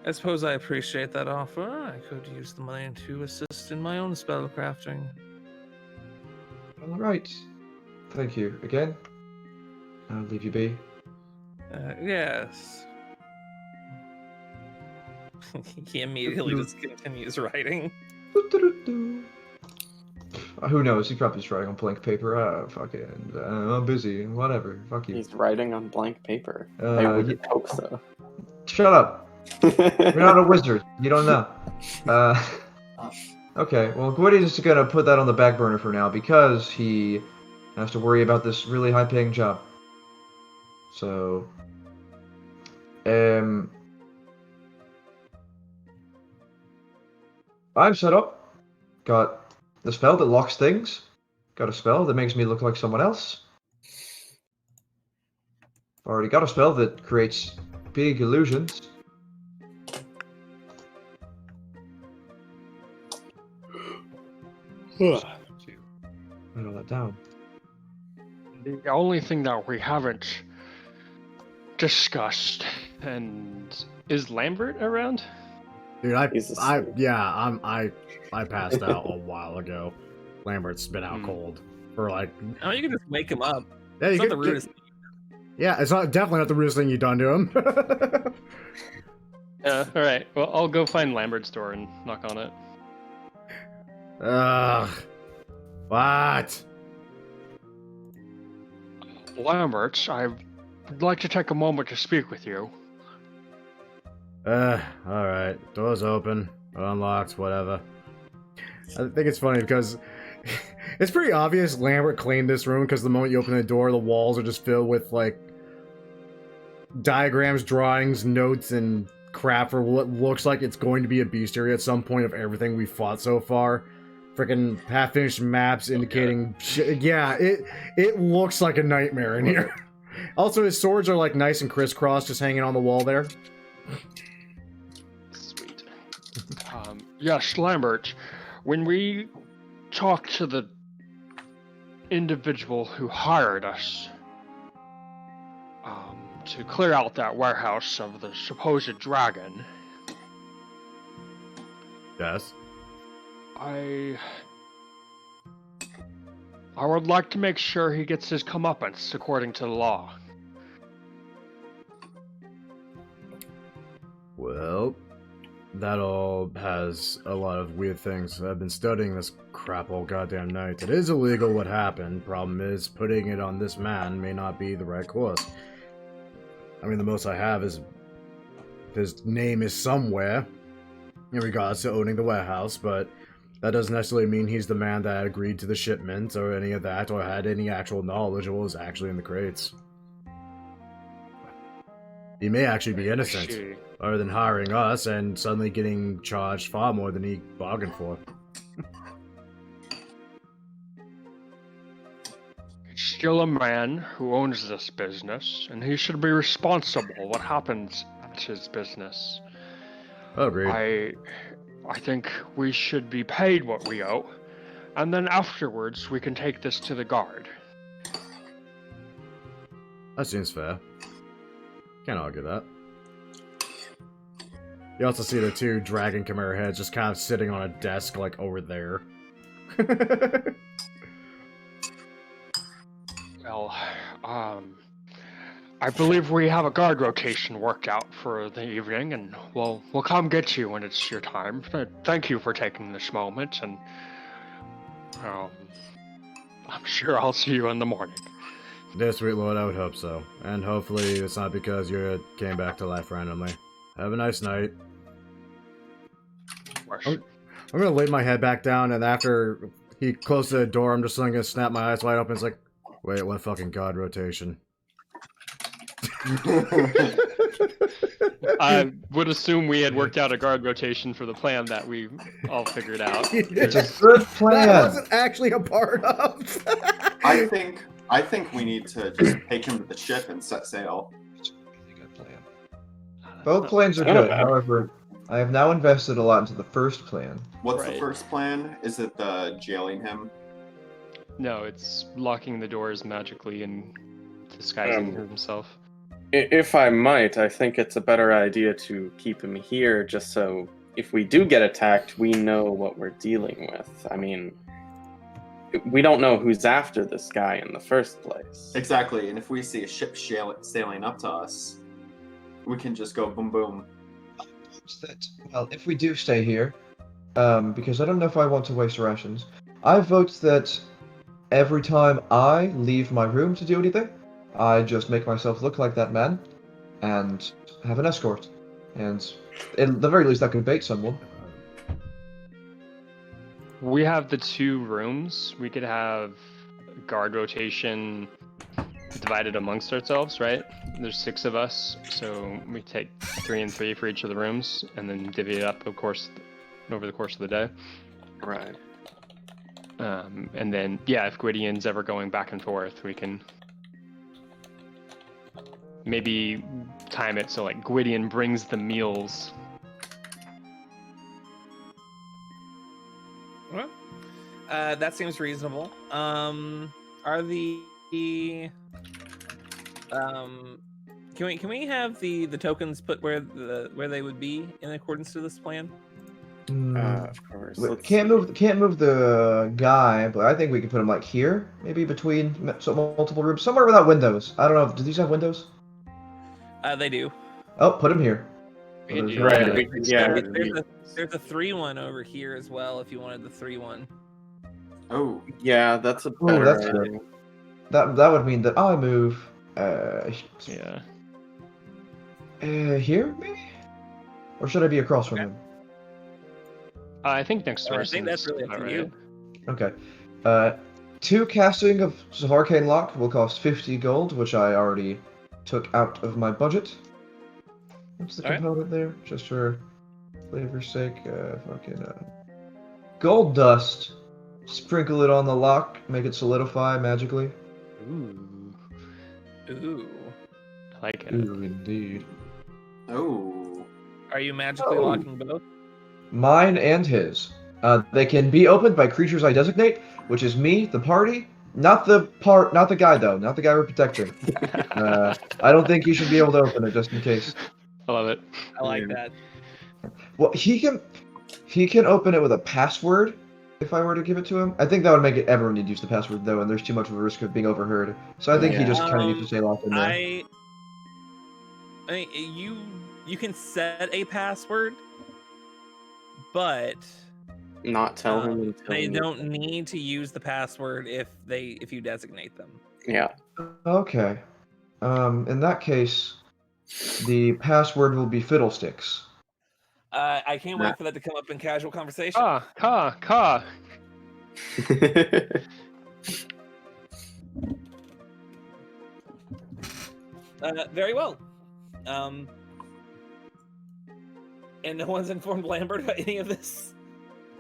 I suppose I appreciate that offer. I could use the money to assist in my own spellcrafting. Alright. Thank you again. I'll leave you be. Yes. He immediately just continues writing. Who knows? He probably just writing on blank paper. Fucking, I'm busy. Whatever. Fuck you. He's writing on blank paper. I would hope so. Shut up. You're not a wizard. You don't know. Okay, well, Gwydion's just gonna put that on the back burner for now because he has to worry about this really high-paying job. So, I'm set up. Got the spell that locks things. Got a spell that makes me look like someone else. Already got a spell that creates big illusions. Write all that down. The only thing that we haven't discussed, and is Lambert around? Dude, Jesus. I passed out a while ago. Lambert's been out cold for like. Oh, you can just wake him up. Yeah, It's you not the could rudest. Yeah, it's not definitely not the rudest thing you've done to him. Yeah, alright. Well, I'll go find Lambert's door and knock on it. Ugh. What? Lambert, I would like to take a moment to speak with you. Alright. Door's open. Unlocked, whatever. I think it's funny because it's pretty obvious Lambert claimed this room because the moment you open the door, the walls are just filled with, like, diagrams, drawings, notes, and crap for what looks like it's going to be a bestiary at some point of everything we fought so far. Freaking half-finished maps indicating shit. Yeah, it looks like a nightmare in here. Also, his swords are, like, nice and crisscrossed, just hanging on the wall there. Sweet. Yes, Lambert, when we talked to the individual who hired us to clear out that warehouse of the supposed dragon, Yes. I would like to make sure he gets his comeuppance according to the law. Well, that all has a lot of weird things. I've been studying this crap all goddamn night. It is illegal what happened. Problem is, putting it on this man may not be the right course. I mean, the most I have is his name is somewhere in regards to owning the warehouse, but that doesn't necessarily mean he's the man that agreed to the shipment or any of that, or had any actual knowledge of what was actually in the crates. He may actually be innocent, other than hiring us and suddenly getting charged far more than he bargained for. He's still a man who owns this business, and he should be responsible what happens at his business. Agreed. I think we should be paid what we owe, and then afterwards we can take this to the guard. That seems fair. Can't argue that. You also see the two dragon chimera heads just kind of sitting on a desk, like, over there. Well, I believe we have a guard rotation worked out for the evening, and we'll come get you when it's your time. Thank you for taking this moment, and I'm sure I'll see you in the morning. Dear sweet lord, I would hope so. And hopefully it's not because you came back to life randomly. Have a nice night. I'm gonna lay my head back down, and after he closes the door, I'm just gonna snap my eyes wide open. It's like, wait, what fucking god rotation? I would assume we had worked out a guard rotation for the plan that we all figured out. It's a good plan. That wasn't actually a part of. I think we need to just take him to the ship and set sail. Both plans are good. However, I have now invested a lot into the first plan. What's the first plan? Is it the jailing him? No, it's locking the doors magically and disguising himself. If I might, I think it's a better idea to keep him here just so if we do get attacked, we know what we're dealing with. I mean, we don't know who's after this guy in the first place. Exactly, and if we see a ship sailing up to us, we can just go boom boom. Well, if we do stay here, because I don't know if I want to waste rations, I vote that every time I leave my room to do anything, I just make myself look like that man, and have an escort. And at the very least, that could bait someone. We have the 2 rooms. We could have guard rotation divided amongst ourselves, right? There's 6 of us, so we take 3 and 3 for each of the rooms, and then divvy it up, of course, over the course of the day. Right. And then, yeah, if Gwydion's ever going back and forth, we can maybe time it so, like, Gwydion brings the meals. Well, that seems reasonable. Are the Can we have the tokens put where they would be in accordance to this plan? Of course. Let's Can't see. move the guy, but I think we can put him like here, maybe between multiple rooms, somewhere without windows. I don't know. Do these have windows? They do. Oh, put him here. We can do Right. that. We could, yeah. There's a 3-1 over here as well if you wanted the 3-1. Oh, Yeah, that's a Oh, better. that's good. That would mean that I move. Yeah. Here maybe, or should I be across from him? I think next door. I think that's really up about to right. you. Okay. 2 casting of Arcane Lock will cost 50 gold, which I already took out of my budget. What's the Alright. component there? Just for flavor's sake, gold dust. Sprinkle it on the lock, make it solidify magically. Ooh, Ooh. I like it. Ooh, indeed. oh. Are you magically Oh. locking both? Mine and his. They can be opened by creatures I designate, which is me, the party, not the guy though, not the guy we're protecting. I don't think he should be able to open it just in case. I love it. I like that. Well, he can open it with a password if I were to give it to him. I think that would make it everyone need to use the password though, and there's too much of a risk of being overheard. So I think he Yeah. just kind of needs to stay locked in there. I mean, you can set a password, but Not tell him until they you- don't need to use the password if you designate them. Yeah. Okay. In that case, the password will be fiddlesticks. I can't wait for that to come up in casual conversation. Ka. Very well. And no one's informed Lambert about any of this.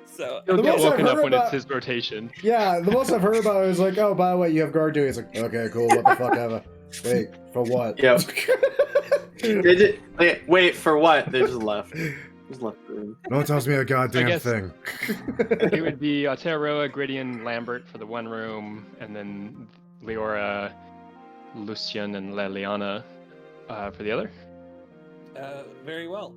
So He'll The get most I've woken up heard when about- it's his rotation. Yeah, the most I've heard about it is like, oh, by the way, you have guard duty. It's like, okay, cool. What the fuck ever? Wait, for what? Yep. Wait, for what? They just left. Just left the room. No one tells me a goddamn guess- thing. It would be Aotearoa, Gwydion, Lambert for the one room, and then Leora, Lucian, and Leliana for the other. very well.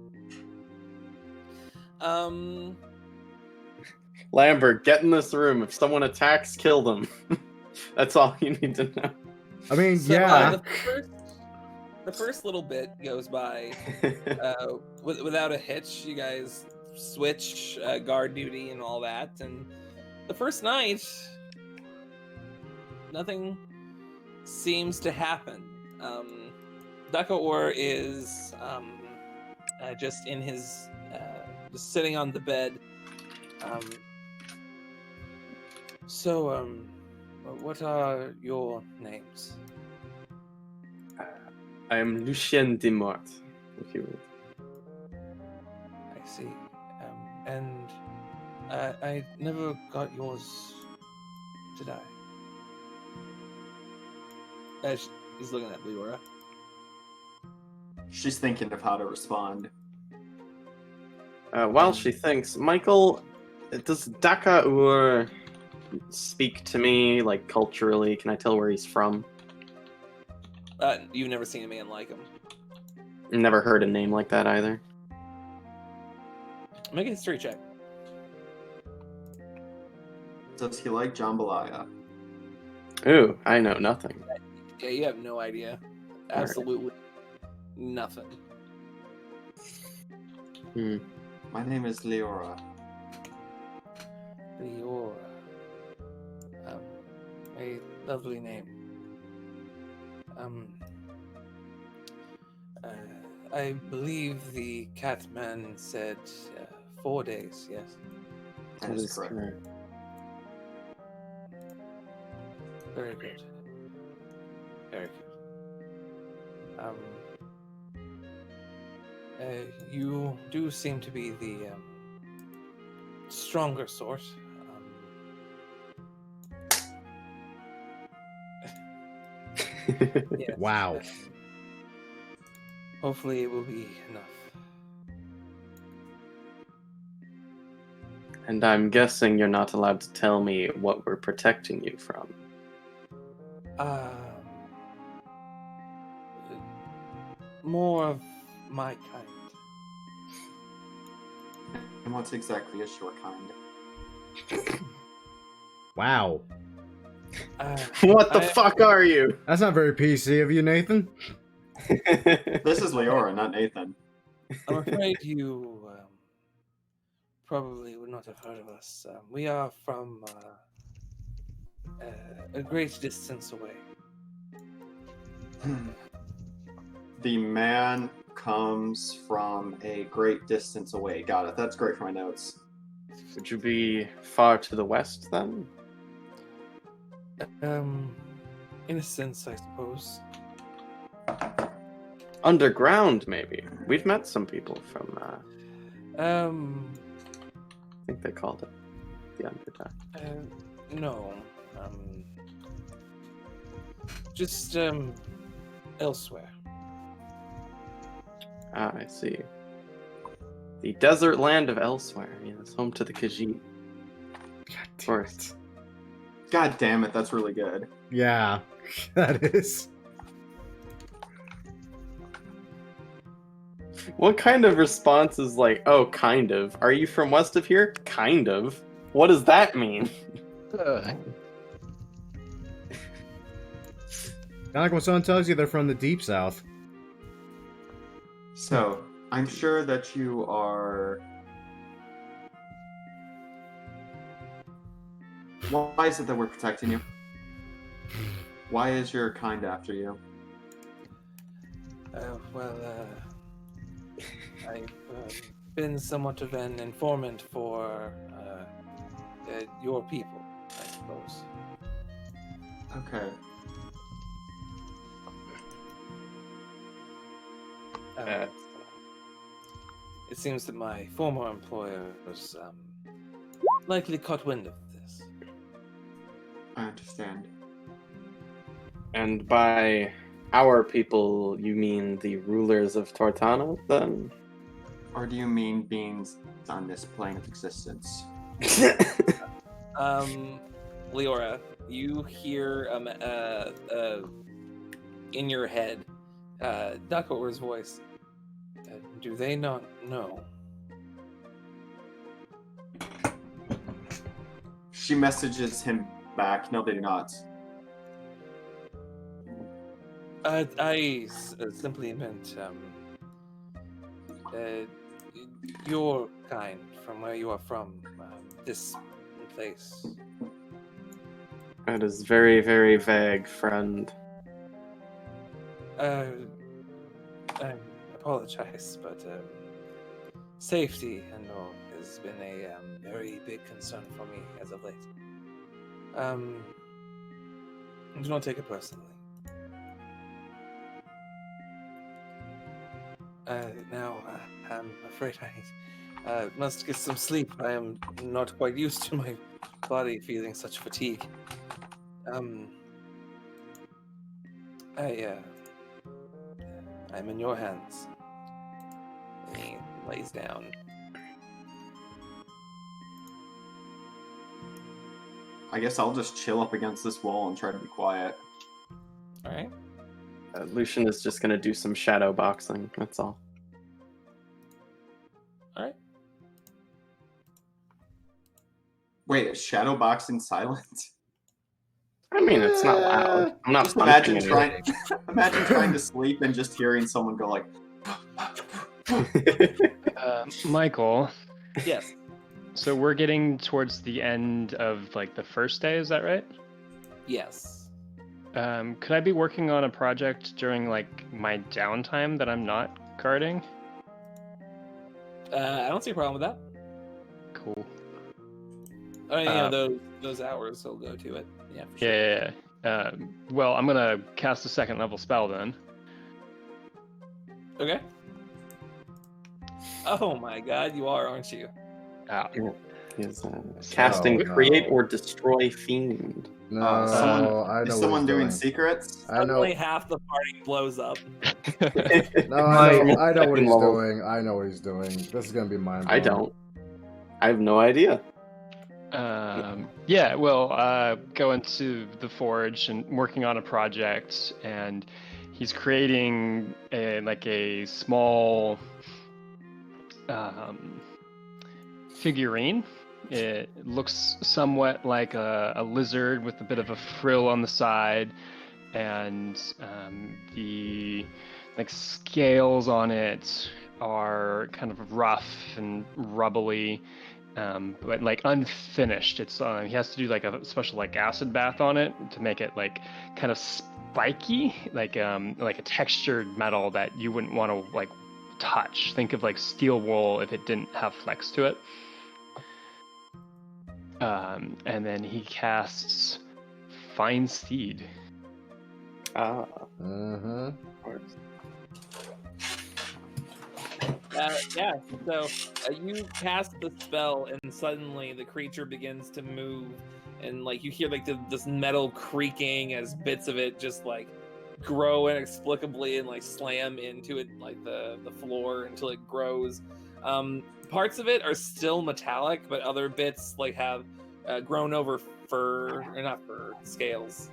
Lambert, get in this room. If someone attacks, kill them. That's all you need to know. I mean, So, yeah. the first little bit goes by without a hitch. You guys switch guard duty and all that, and the first night, nothing seems to happen. Dakaor is just in his just sitting on the bed. So, what are your names? I am Lucien de Mort, if you will. I see. And I never got yours, did I? He's looking at Leora. She's thinking of how to respond. While she thinks, Michael, does Dakaur speak to me, like, culturally? Can I tell where he's from? You've never seen a man like him. Never heard a name like that either. Make a history check. Does he like jambalaya? Ooh, I know nothing. Yeah, you have no idea. Absolutely nothing. My name is Leora. Leora. A lovely name. I believe the Catman said 4 days, yes. That is correct. Very good. Very good. You do seem to be the stronger sort. Yes. Wow. Hopefully it will be enough. And I'm guessing you're not allowed to tell me what we're protecting you from. more of my kind. And what's exactly is your kind? Wow. What the I- fuck are you? That's not very PC of you, Nathan. This is Leora, not Nathan. I'm afraid you probably would not have heard of us. We are from a great distance away. The man comes from a great distance away. Got it. That's great for my notes. Would you be far to the west then? In a sense, I suppose. Underground, maybe. We've met some people from. I think they called it the Underdark. No. Just elsewhere. Ah, I see. The desert land of Elsewhere. Yes, home to the Khajiit. Of course. God damn it, that's really good. Yeah, that is. What kind of response is like, oh, kind of? Are you from west of here? Kind of. What does that mean? Not like when someone tells you they're from the deep south. So, I'm sure that you are. Why is it that we're protecting you? Why is your kind after you? I've been somewhat of an informant for your people, I suppose. Okay. It seems that my former employer was likely caught wind of this. I understand. And by our people, you mean the rulers of Tortana, then? Or do you mean beings on this plane of existence? Leora, you hear in your head Duckover's voice. Do they not know? She messages him back. No, they do not. I simply meant your kind, from where you are from, this place. That is very, very vague, friend. I apologize, but safety and all has been a very big concern for me as of late. Do not take it personally. Now, I'm afraid I must get some sleep. I am not quite used to my body feeling such fatigue. I'm in your hands. And he lays down. I guess I'll just chill up against this wall and try to be quiet. All right. Lucian is just gonna do some shadow boxing. That's all. All right. Wait, is shadow boxing silent? I mean, it's not loud. I'm not Just imagine punching trying. Imagine trying to sleep and just hearing someone go like. Michael, Yes. so we're getting towards the end of like the first day, is that right? Yes. Could I be working on a project during like my downtime that I'm not guarding? I don't see a problem with that. Cool. I mean, those hours will go to it. Yeah, for sure. Yeah. Well, I'm gonna cast a second level spell then. Okay. Oh my god, you are, aren't you? Ah. He's casting Oh, no. Create or Destroy Fiend. No, I I know know is what someone he's doing doing. secrets? I know. Suddenly half the party blows up. No, I know what Second he's level. doing. I know what he's doing. This is gonna be mind. I don't. I have no idea. Yeah, well, go into the forge and working on a project, and he's creating a small figurine. It looks somewhat like a lizard with a bit of a frill on the side, and the scales on it are kind of rough and rubbly, but unfinished. It's he has to do a special acid bath on it to make it kind of spiky, like a textured metal that you wouldn't want to touch. Think of steel wool if it didn't have flex to it. And then he casts Find Seed. Ah. Mm-hmm. Yeah, so you cast the spell, and suddenly the creature begins to move, and you hear this metal creaking as bits of it just grow inexplicably and slam into it the floor until it grows. Parts of it are still metallic, but other bits have grown over fur, or not fur, scales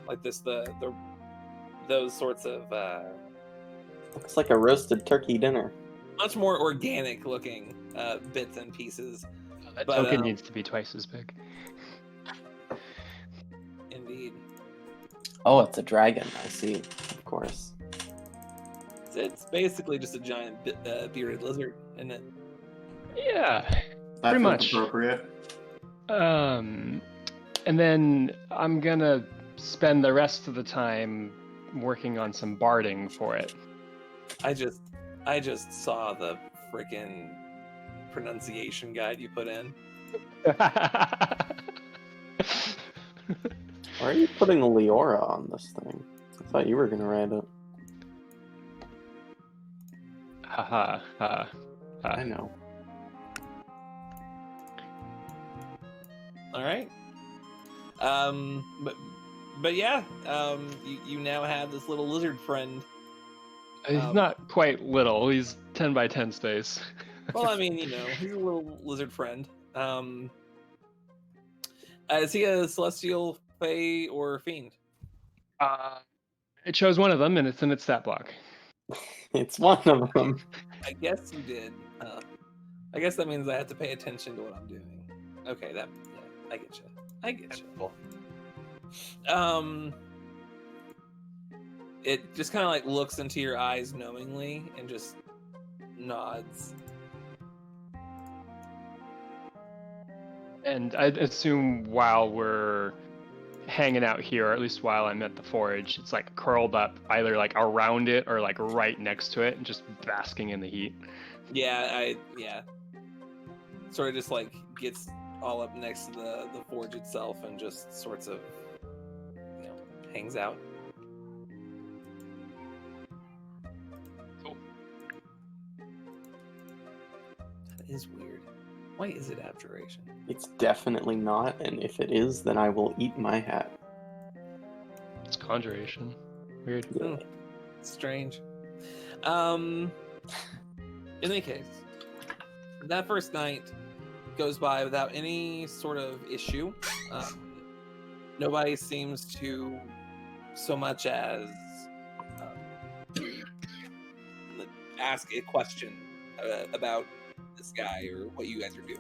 those sorts of Looks like a roasted turkey dinner. much more organic looking bits and pieces. That But, token needs to be twice as big. Indeed. Oh, it's a dragon. I see. Of course. It's basically just a giant bearded lizard, isn't it? Yeah, That pretty feels much. appropriate. And then I'm gonna spend the rest of the time working on some barding for it. I just saw the freaking pronunciation guide you put in. Why are you putting Leora on this thing? I thought you were gonna write it. I know. All right. But yeah, you now have this little lizard friend. He's not quite little. He's 10 by 10 space. Well, I mean, he's a little lizard friend. Is he a celestial, fae, or fiend? It shows one of them, and it's in its stat block. It's one of them. I guess you did. I guess that means I have to pay attention to what I'm doing. Okay, I get you. It just kind of looks into your eyes knowingly and just nods. And I assume while we're hanging out here, or at least while I'm at the forge, it's curled up either around it or right next to it and just basking in the heat. Yeah, sort of just gets all up next to the forge itself and just sorts of hangs out. Cool. That is weird. Why is it abjuration? It's definitely not, and if it is, then I will eat my hat. It's conjuration. Weird. Yeah. Strange. In any case, that first night goes by without any sort of issue. Nobody seems to so much as ask a question about this guy or what you guys are doing.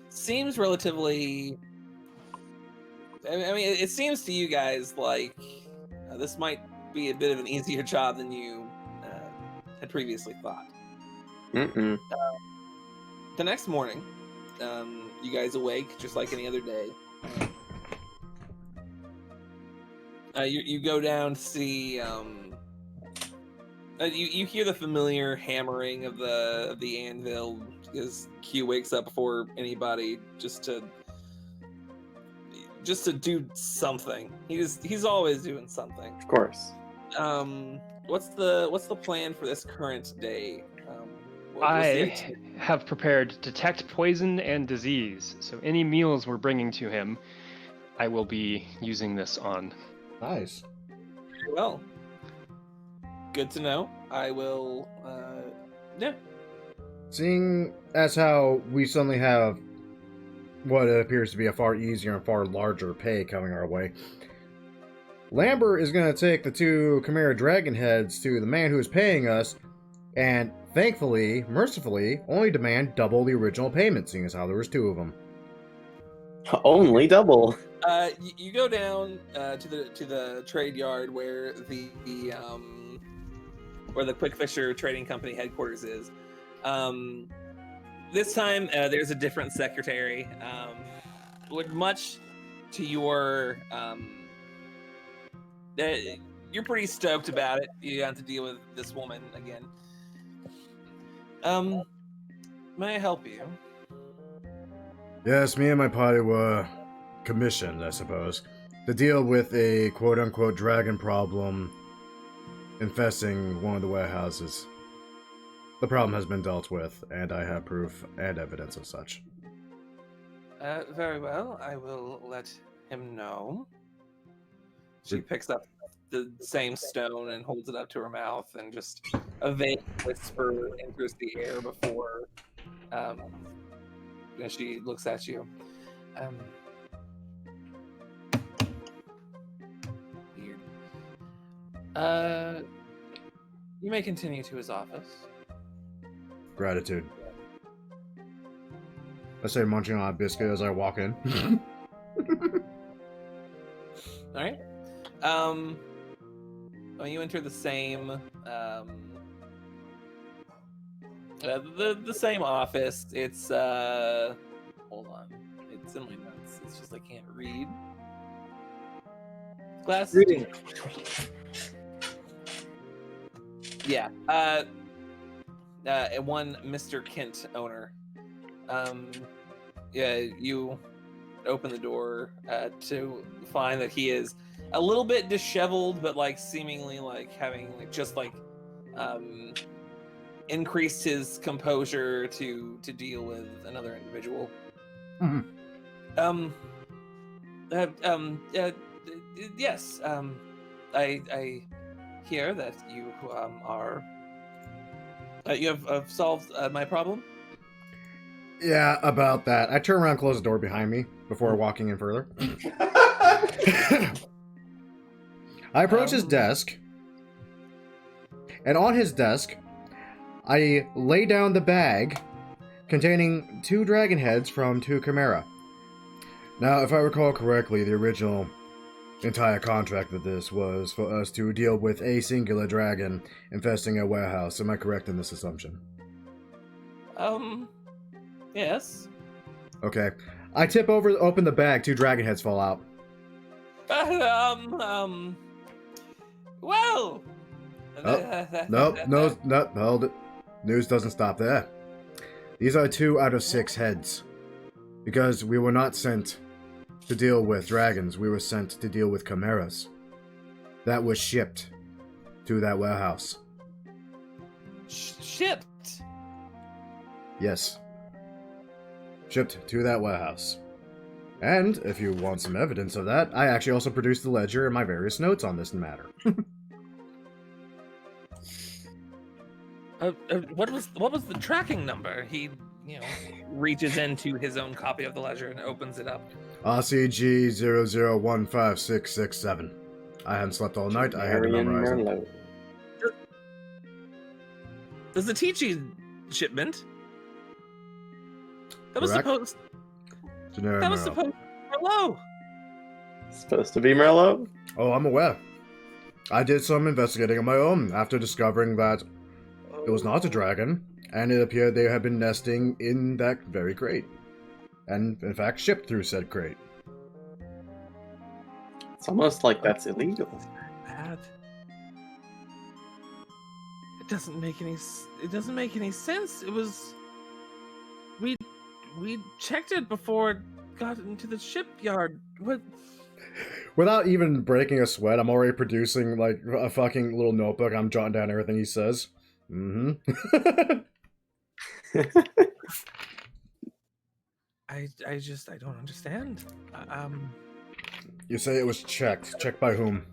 Seems relatively... I mean, it seems to you guys this might be a bit of an easier job than you had previously thought. Mm-mm. The next morning, you guys awake just like any other day. You go down to see. You hear the familiar hammering of the anvil because Q wakes up before anybody just to do something. He's always doing something. Of course. What's the plan for this current day? I have prepared detect poison and disease, so any meals we're bringing to him, I will be using this on. Nice. Very well. Good to know. I will. Yeah. Seeing as how we suddenly have what appears to be a far easier and far larger pay coming our way, Lambert is going to take the 2 Chimera Dragon heads to the man who is paying us, and thankfully, mercifully, only demand double the original payment, seeing as how there was 2 of them. Only double. You go down to the trade yard where the Quick Fisher Trading Company headquarters is. This time there's a different secretary. Would much to your you're pretty stoked about it. You have to deal with this woman again. May I help you? Yes, me and my party were commissioned, I suppose, to deal with a quote-unquote dragon problem infesting one of the warehouses. The problem has been dealt with, and I have proof and evidence of such. Very well. I will let him know. She picks up the same stone and holds it up to her mouth, and just a vague whisper enters the air before she looks at you. Weird. You may continue to his office. Gratitude. I say, munching on a biscuit as I walk in. All right. When you enter the same the same office, it's hold on, it's in my notes. It's just I can't read. Glass reading. Yeah. And one Mr. Kent owner. Yeah, you open the door to find that he is a little bit disheveled, but like seemingly like having like just like increased his composure to deal with another individual. Mm-hmm. Yes. I hear that you are. You have solved my problem. Yeah, about that. I turn around and close the door behind me before walking in further. I approach his desk, and on his desk, I lay down the bag containing 2 dragon heads from 2 Chimera. Now, if I recall correctly, the original entire contract of this was for us to deal with a singular dragon infesting a warehouse. Am I correct in this assumption? Yes. Okay. I tip over, open the bag, 2 dragon heads fall out. Well. No, hold it. News doesn't stop there. These are 2 out of 6 heads. Because we were not sent to deal with dragons, we were sent to deal with chimeras. That was shipped to that warehouse. Shipped? Yes. Shipped to that warehouse. And, if you want some evidence of that, I actually also produced the ledger and my various notes on this matter. What was the tracking number? He, reaches into his own copy of the ledger and opens it up. RCG 0015667. I hadn't slept all night. I had to memorize it. Does the Tichy shipment? That was Correct. supposed. Generic That was Merlot. supposed. Hello. Supposed to be Merlot? Oh, I'm aware. I did some investigating on my own after discovering that it was not a dragon, and it appeared they had been nesting in that very crate. And, in fact, shipped through said crate. It's almost like that's illegal. Bad. It doesn't make any sense. It was. We checked it before it got into the shipyard. What? Without even breaking a sweat, I'm already producing, like, a fucking little notebook. I'm jotting down everything he says. Mm-hmm. I don't understand. You say it was checked. Checked by whom?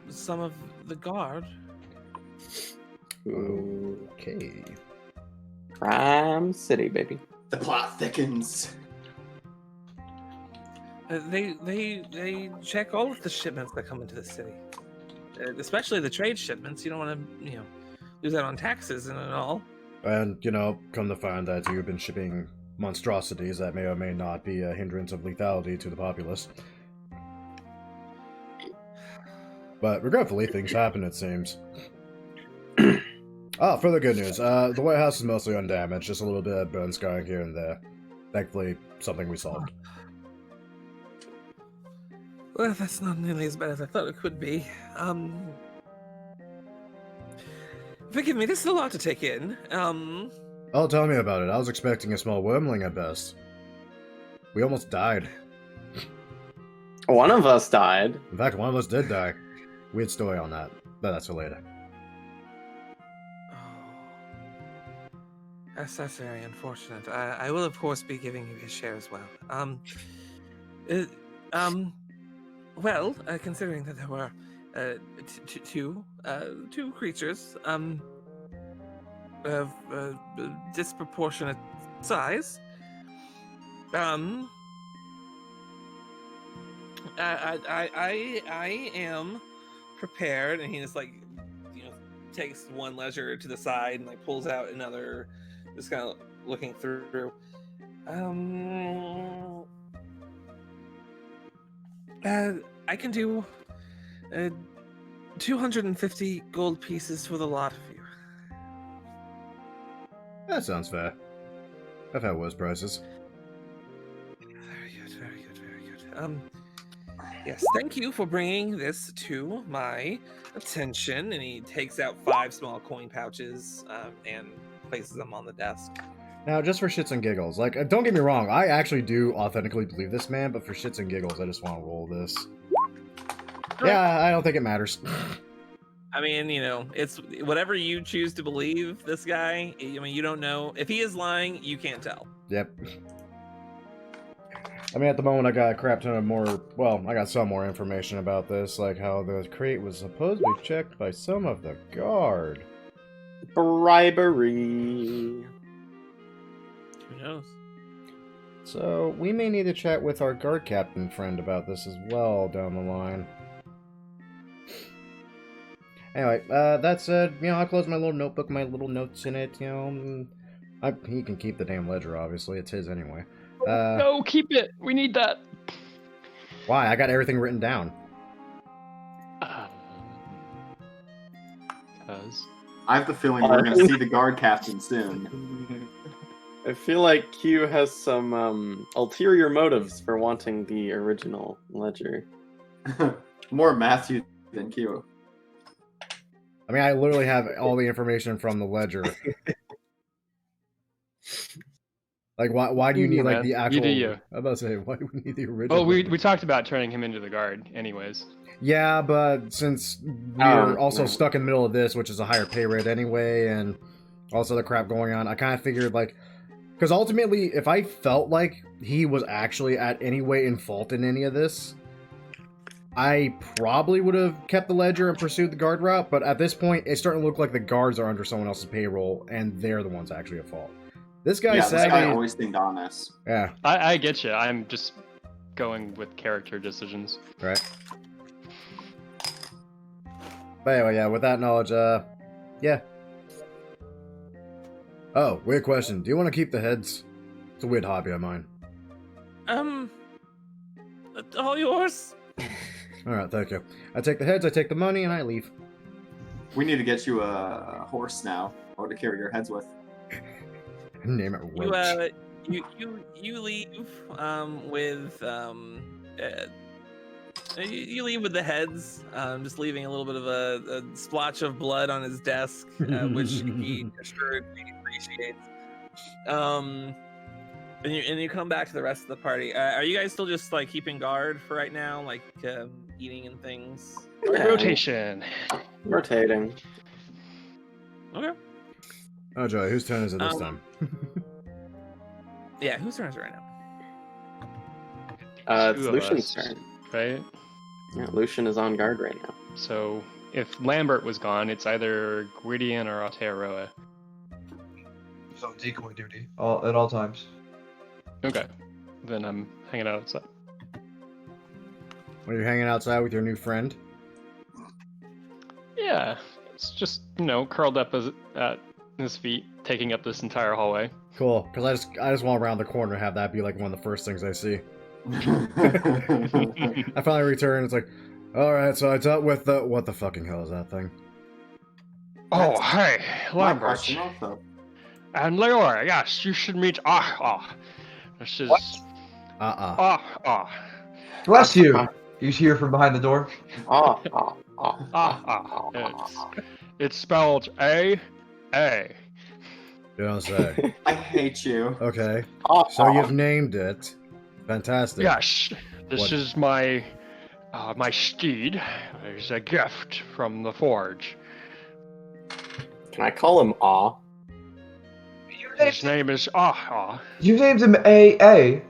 Some of the guard. Okay. Crime City, baby. The plot thickens. They check all of the shipments that come into the city, especially the trade shipments. You don't want to, lose out on taxes and all. And, come to find that you've been shipping monstrosities that may or may not be a hindrance of lethality to the populace. But regretfully, things happen, it seems. Further good news. The White House is mostly undamaged, just a little bit of burn scarring here and there. Thankfully, something we solved. Well, that's not nearly as bad as I thought it could be. Forgive me, this is a lot to take in. Oh, tell me about it. I was expecting a small wormling at best. We almost died. One of us died. In fact, one of us did die. Weird story on that, but that's for later. That's very unfortunate. I will, of course, be giving you his share as well. Well, considering that there were two creatures of disproportionate size, I am prepared, and he just takes one ledger to the side and pulls out another, just kind of looking through. I can do 250 gold pieces for the lot of you. That sounds fair. I've had worse prices. Very good, very good, very good. Yes, thank you for bringing this to my attention. And he takes out 5 small coin pouches and places them on the desk. Now, just for shits and giggles, don't get me wrong, I actually do authentically believe this man, but for shits and giggles, I just want to roll this. Yeah, I don't think it matters. I mean, it's whatever you choose to believe this guy. I mean, you don't know. If he is lying, you can't tell. Yep. I mean, at the moment, I got a crap ton of more, well, I got some more information about this, like how the crate was supposedly checked by some of the guard. Bribery. Who knows? So, we may need to chat with our guard captain friend about this as well down the line. Anyway, that said, I'll close my little notebook, my little notes in it, he can keep the damn ledger, obviously, it's his anyway. No, keep it! We need that! Why? I got everything written down. Because... I have the feeling we're going to see the guard captain soon. I feel like Q has some ulterior motives for wanting the original ledger. More Matthew than Q. I mean, I literally have all the information from the ledger. Why do you need the actual? You do you. I'm about to say, why do we need the original? Oh, we talked about turning him into the guard, anyways. Yeah, but since we're also stuck in the middle of this, which is a higher pay rate anyway, and all this other crap going on, I kind of figured because ultimately, if I felt like he was actually at any way in fault in any of this, I probably would have kept the ledger and pursued the guard route, but at this point, it's starting to look like the guards are under someone else's payroll, and they're the ones actually at fault. This guy this sadly... guy always seemed honest. Yeah. I get you. I'm just going with character decisions. Right. But anyway, yeah, with that knowledge, yeah. Oh, weird question. Do you want to keep the heads? It's a weird hobby of mine. All yours. Alright, thank you. I take the heads, I take the money, and I leave. We need to get you a horse now, or to carry your heads with. Name it Roach. You leave with you leave with the heads, just leaving a little bit of a splotch of blood on his desk, which he assuredly appreciates. And you come back to the rest of the party. Are you guys still just keeping guard for right now, eating and things? Yeah. Rotation. Rotating. Okay. Oh, Joey, whose turn is it this time? Yeah, whose turn is it right now? It's Lucian's turn. Right? Yeah, Lucian is on guard right now. So, if Lambert was gone, it's either Gwydion or Aotearoa. He's on decoy duty. At all times. Okay. Then I'm hanging out outside. When you're hanging outside with your new friend? Yeah, it's just, curled up at his feet, taking up this entire hallway. Cool, because I just want around the corner and have that be like one of the first things I see. I finally return, it's like, alright, so I dealt with the... What the fucking hell is that thing? Oh, hey, My Lambert. question also. And Leora, yes, you should meet This is... Bless you! You hear from behind the door. It's spelled A. You don't say. I hate you. Okay, so you've named it. Fantastic. Yes, this What? is my steed. It's a gift from the forge. Can I call him Aw? His name is You named him AA.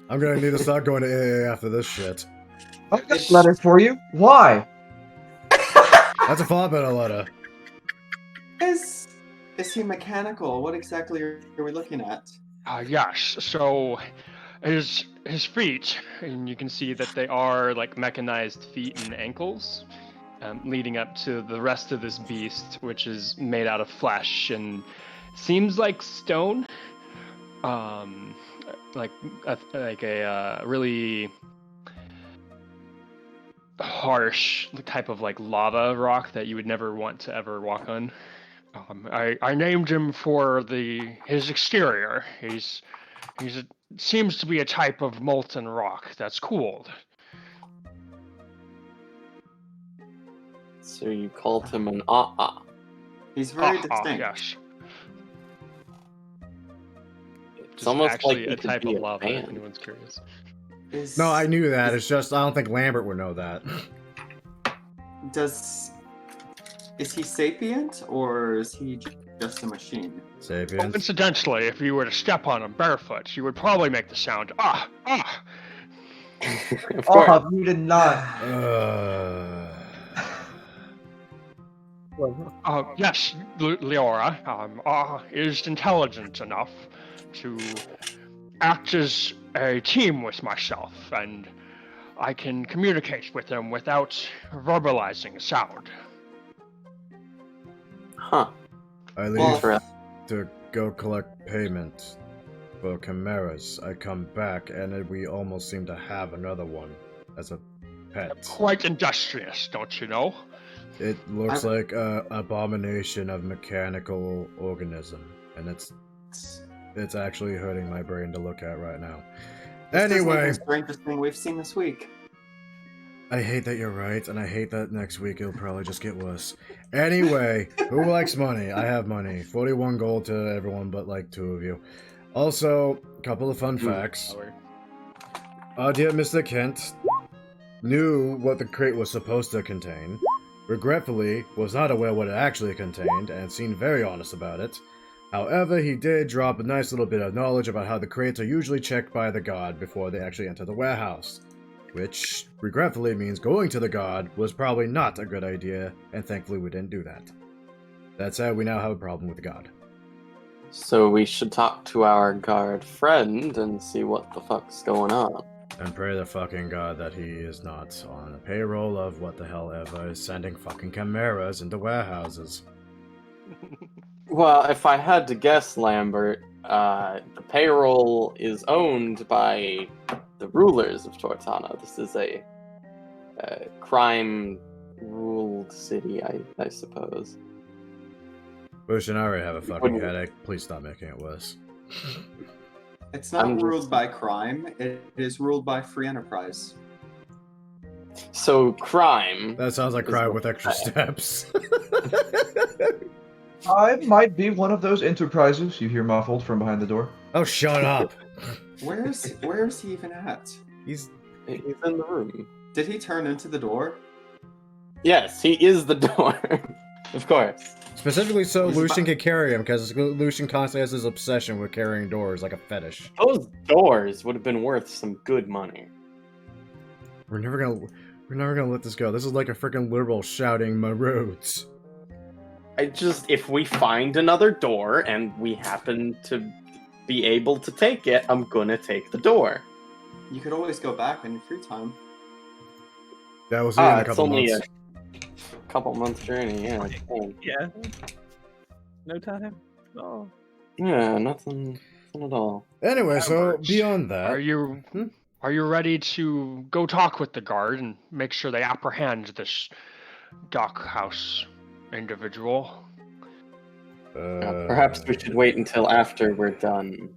I'm gonna need to start going to AA after this shit. I got a letter for you. Why? That's a far better letter. Is he mechanical? What exactly are we looking at? Yes, so his feet, and you can see that they are like mechanized feet and ankles, leading up to the rest of this beast, which is made out of flesh and seems like stone, like a really harsh type of like lava rock that you would never want to ever walk on. I named him for his exterior. Seems to be a type of molten rock that's cooled. So you called him an Ah. He's very distinct. Yes. It's almost actually like a type of lava, if man. anyone's curious. No, I knew that. It's just I don't think Lambert would know that. Is he sapient or is he just a machine? Sapiens. Incidentally, if you were to step on him barefoot, you would probably make the sound Of course. Oh, you did not. Yes, Leora is intelligent enough to act as a team with myself, and I can communicate with him without verbalizing a sound. Huh. I leave Well, to go collect payment for chimeras. I come back and we almost seem to have another one as a pet. Quite industrious, don't you know? It looks like a abomination of mechanical organism, and it's actually hurting my brain to look at right now. This is like Anyway, the strangest thing we've seen this week. I hate that you're right, and I hate that next week it'll probably just get worse. Anyway, who likes money? I have money. 41 gold to everyone but like 2 of you. Also, a couple of fun facts. Dear Mr. Kent knew what the crate was supposed to contain, regretfully was not aware what it actually contained, and seemed very honest about it. However, he did drop a nice little bit of knowledge about how the crates are usually checked by the god before they actually enter the warehouse. Which, regretfully, means going to the god was probably not a good idea, and thankfully we didn't do that. That said, we now have a problem with the god. So we should talk to our guard friend and see what the fuck's going on. And pray to fucking god that he is not on the payroll of what the hell ever is sending fucking chimeras into warehouses. Well, if I had to guess, Lambert, the payroll is owned by the rulers of Tortana. This is a crime-ruled city, I suppose. Lucian, I already have a fucking headache. Please stop making it worse. It's not ruled by crime, it is ruled by free enterprise. So, crime... That sounds like crime with extra steps. I might be one of those enterprises you hear muffled from behind the door. Oh, shut up! Where is he even at? He's in the room. Did he turn into the door? Yes, he is the door. Of course. Specifically so Lucian can carry him, because Lucian constantly has this obsession with carrying doors like a fetish. Those doors would have been worth some good money. We're never gonna let this go. This is like a freaking liberal shouting my roads. If we find another door and we happen to be able to take it, I'm gonna take the door. You could always go back on your free time. That was in a It's couple only months. a couple months journey. Yeah. it's fine. Yeah. No time. Oh. Yeah, nothing at all. Anyway, so Average. beyond that, Are you ready to go talk with the guard and make sure they apprehend this dockhouse individual? Perhaps we should wait until after we're done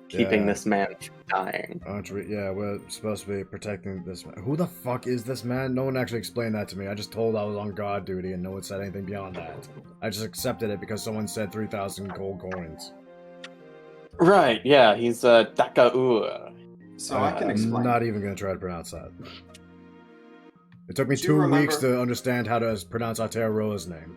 keeping yeah. this man from dying. Aren't we? Yeah, we're supposed to be protecting this man. Who the fuck is this man? No one actually explained that to me. I just told I was on guard duty and no one said anything beyond that. I just accepted it because someone said 3,000 gold coins. Right, yeah, he's Daka'ur. So I can explain. I'm not even going to try to pronounce that. It took me Do you 2 remember- weeks to understand how to pronounce Aotearoa's name.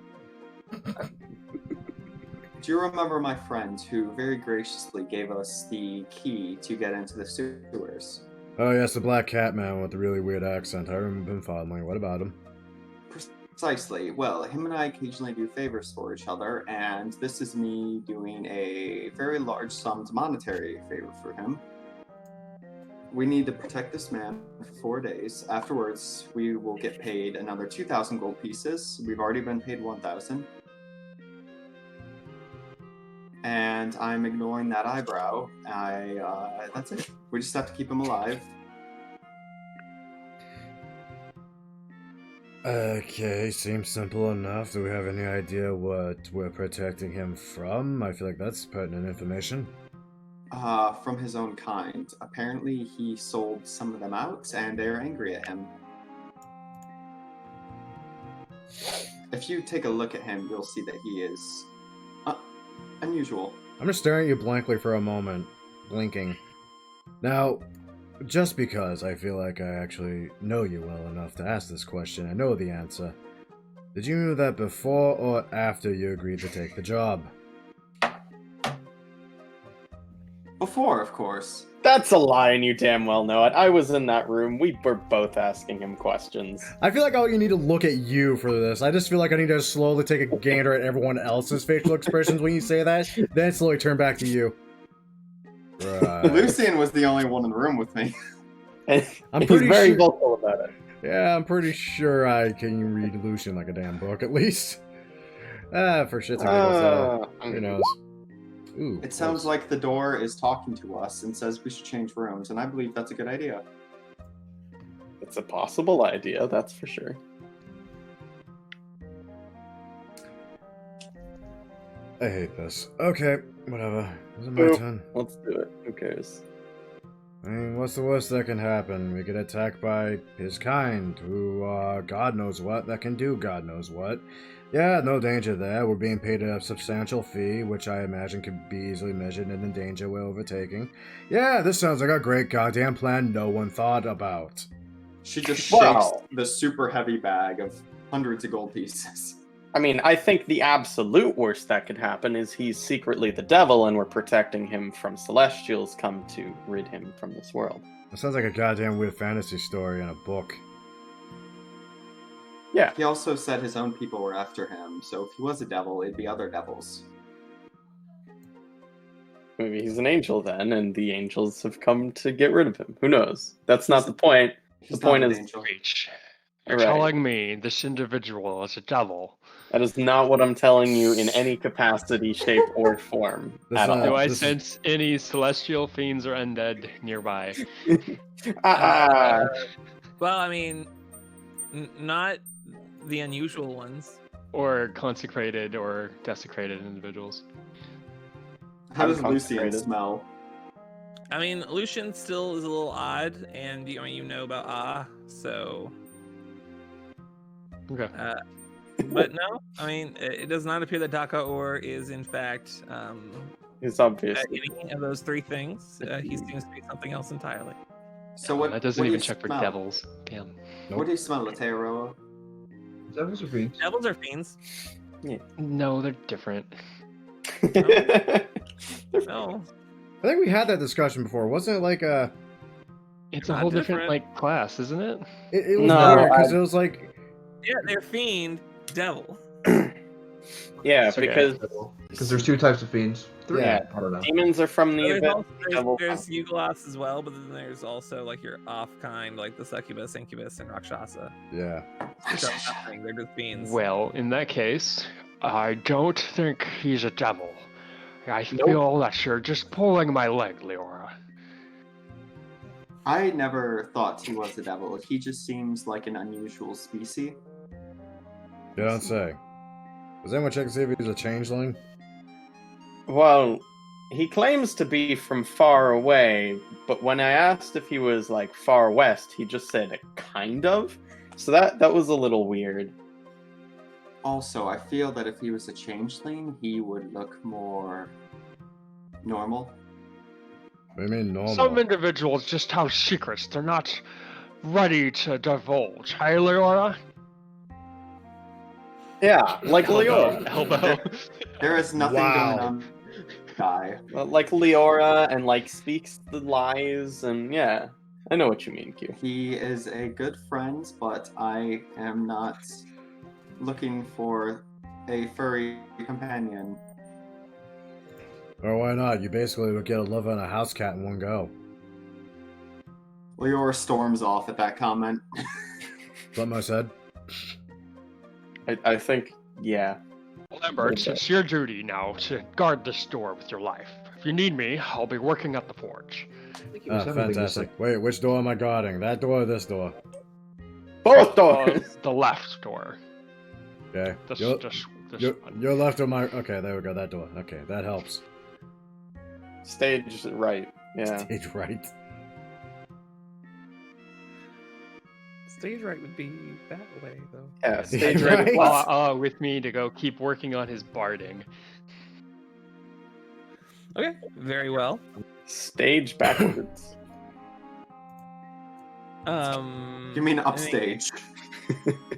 Do you remember my friend who very graciously gave us the key to get into the sewers? Oh yes, the black cat man with the really weird accent. I remember him following. What about him? Precisely. Well, him and I occasionally do favors for each other, and this is me doing a very large summed monetary favor for him. We need to protect this man for 4 days. Afterwards, we will get paid another 2,000 gold pieces. We've already been paid 1,000. And I'm ignoring that eyebrow. That's it. We just have to keep him alive. Okay, seems simple enough. Do we have any idea what we're protecting him from? I feel like that's pertinent information. From his own kind. Apparently, he sold some of them out, and they're angry at him. If you take a look at him, you'll see that he is unusual. I'm just staring at you blankly for a moment, blinking. Now, just because I feel like I actually know you well enough to ask this question, I know the answer. Did you know that before or after you agreed to take the job? Before, of course. That's a lie, and you damn well know it. I was in that room. We were both asking him questions. I feel like you need to look at you for this. I just feel like I need to slowly take a gander at everyone else's facial expressions when you say that, then slowly turn back to you. Right. Lucian was the only one in the room with me. I'm He's pretty very sure. vocal about it. Yeah, I'm pretty sure I can read Lucian like a damn book, at least. For shits and giggles, though. Who knows? Ooh, It sounds like the door is talking to us and says we should change rooms, and I believe that's a good idea. It's a possible idea, that's for sure. I hate this. Okay, whatever. Is it my turn? Let's do it. Who cares? I mean, what's the worst that can happen? We get attacked by his kind, who, God knows what, that can do God knows what. Yeah, no danger there. We're being paid a substantial fee, which I imagine could be easily measured in the danger we're overtaking. Yeah, this sounds like a great goddamn plan no one thought about. She just Wow. shakes the super heavy bag of hundreds of gold pieces. I mean, I think the absolute worst that could happen is he's secretly the devil and we're protecting him from celestials come to rid him from this world. That sounds like a goddamn weird fantasy story in a book. Yeah. He also said his own people were after him, so if he was a devil, it'd be other devils. Maybe he's an angel then, and the angels have come to get rid of him. Who knows? That's not the point. He's The point not an is- angel. Reach. You're Right. telling me this individual is a devil. That is not what I'm telling you in any capacity, shape, or form. That's At not- all. Do I this- sense any celestial fiends or undead nearby? Well, I mean, not the unusual ones. Or consecrated or desecrated individuals? How does Lucian Unconsecrated. smell? I mean, Lucian still is a little odd, and you know about so. Okay. But no, I mean, it does not appear that Daka'ur is in fact He's obviously. any of those three things. He seems to be something else entirely. So what? That doesn't what do even you check for smell? devils. Damn. What do you smell, Aotearoa? Devils are fiends. Devils are fiends. No, they're different. No, I think we had that discussion before. Wasn't it like a... It's a Not whole different different. like class, isn't it? It was No, weird, because it was like... yeah, they're fiend devil. Yeah, It's okay. because there's two types of fiends. Three. Yeah. I don't know. demons are from the There's, abyss. also, devil there's Yugoloths as well, but then there's also like your off kind, like the succubus, incubus, and rakshasa. Yeah. Which are nothing. They're just fiends. Well, in that case, I don't think he's a devil. I feel that you're just pulling my leg, Leora. I never thought he was a devil. He just seems like an unusual species. You don't say. Does anyone check to see if he's a changeling? Well, he claims to be from far away, but when I asked if he was like far west, he just said kind of. So that was a little weird. Also, I feel that if he was a changeling, he would look more normal. What do you mean normal? Some individuals just have secrets they're not ready to divulge. Hey, Leora? Yeah, like Leora. Elbow. There is nothing Wow. going on. Guy. Like Leora, and like speaks the lies, and yeah, I know what you mean, Q. He is a good friend, but I am not looking for a furry companion. Or why not? You basically would get a love and a house cat in one go. Leora storms off at that comment. Something I said. I think, yeah. Lambert, it's your duty now to guard this door with your life. If you need me, I'll be working at the forge. Ah, fantastic. Wait, which door am I guarding? That door or this door? Both doors! The left door. Okay. This one. Your left or my... Okay, there we go, that door. Okay, that helps. Stage right, yeah. Stage right. Stage right would be that way, though. Yeah, stage right. With me to go keep working on his barding. Okay, very well. Stage backwards. You mean upstage?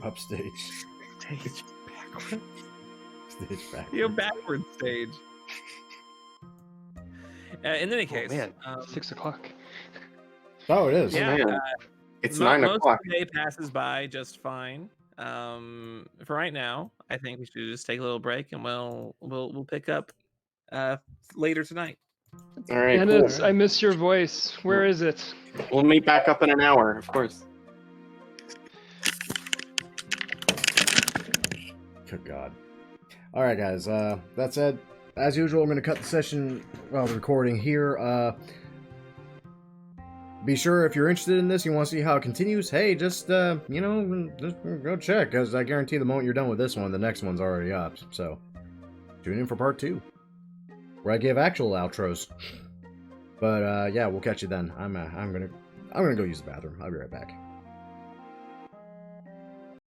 Upstage. Stage backwards. Stage backwards. You're backward stage. In any case, Man, 6 o'clock. Oh, it is. yeah, Man. It's 9 most o'clock. of the day passes by just fine. For right now, I think we should just take a little break, and we'll pick up later tonight. All right, Dennis, cool. I miss your voice. Where is it? We'll meet back up in an hour, of course. Good God. All right, guys. That said, as usual, I'm going to cut the session, recording here. Be sure if you're interested in this, you want to see how it continues. Hey, just just go check, because I guarantee the moment you're done with this one, the next one's already up. So tune in for part 2, where I give actual outros. But yeah, we'll catch you then. I'm gonna go use the bathroom. I'll be right back.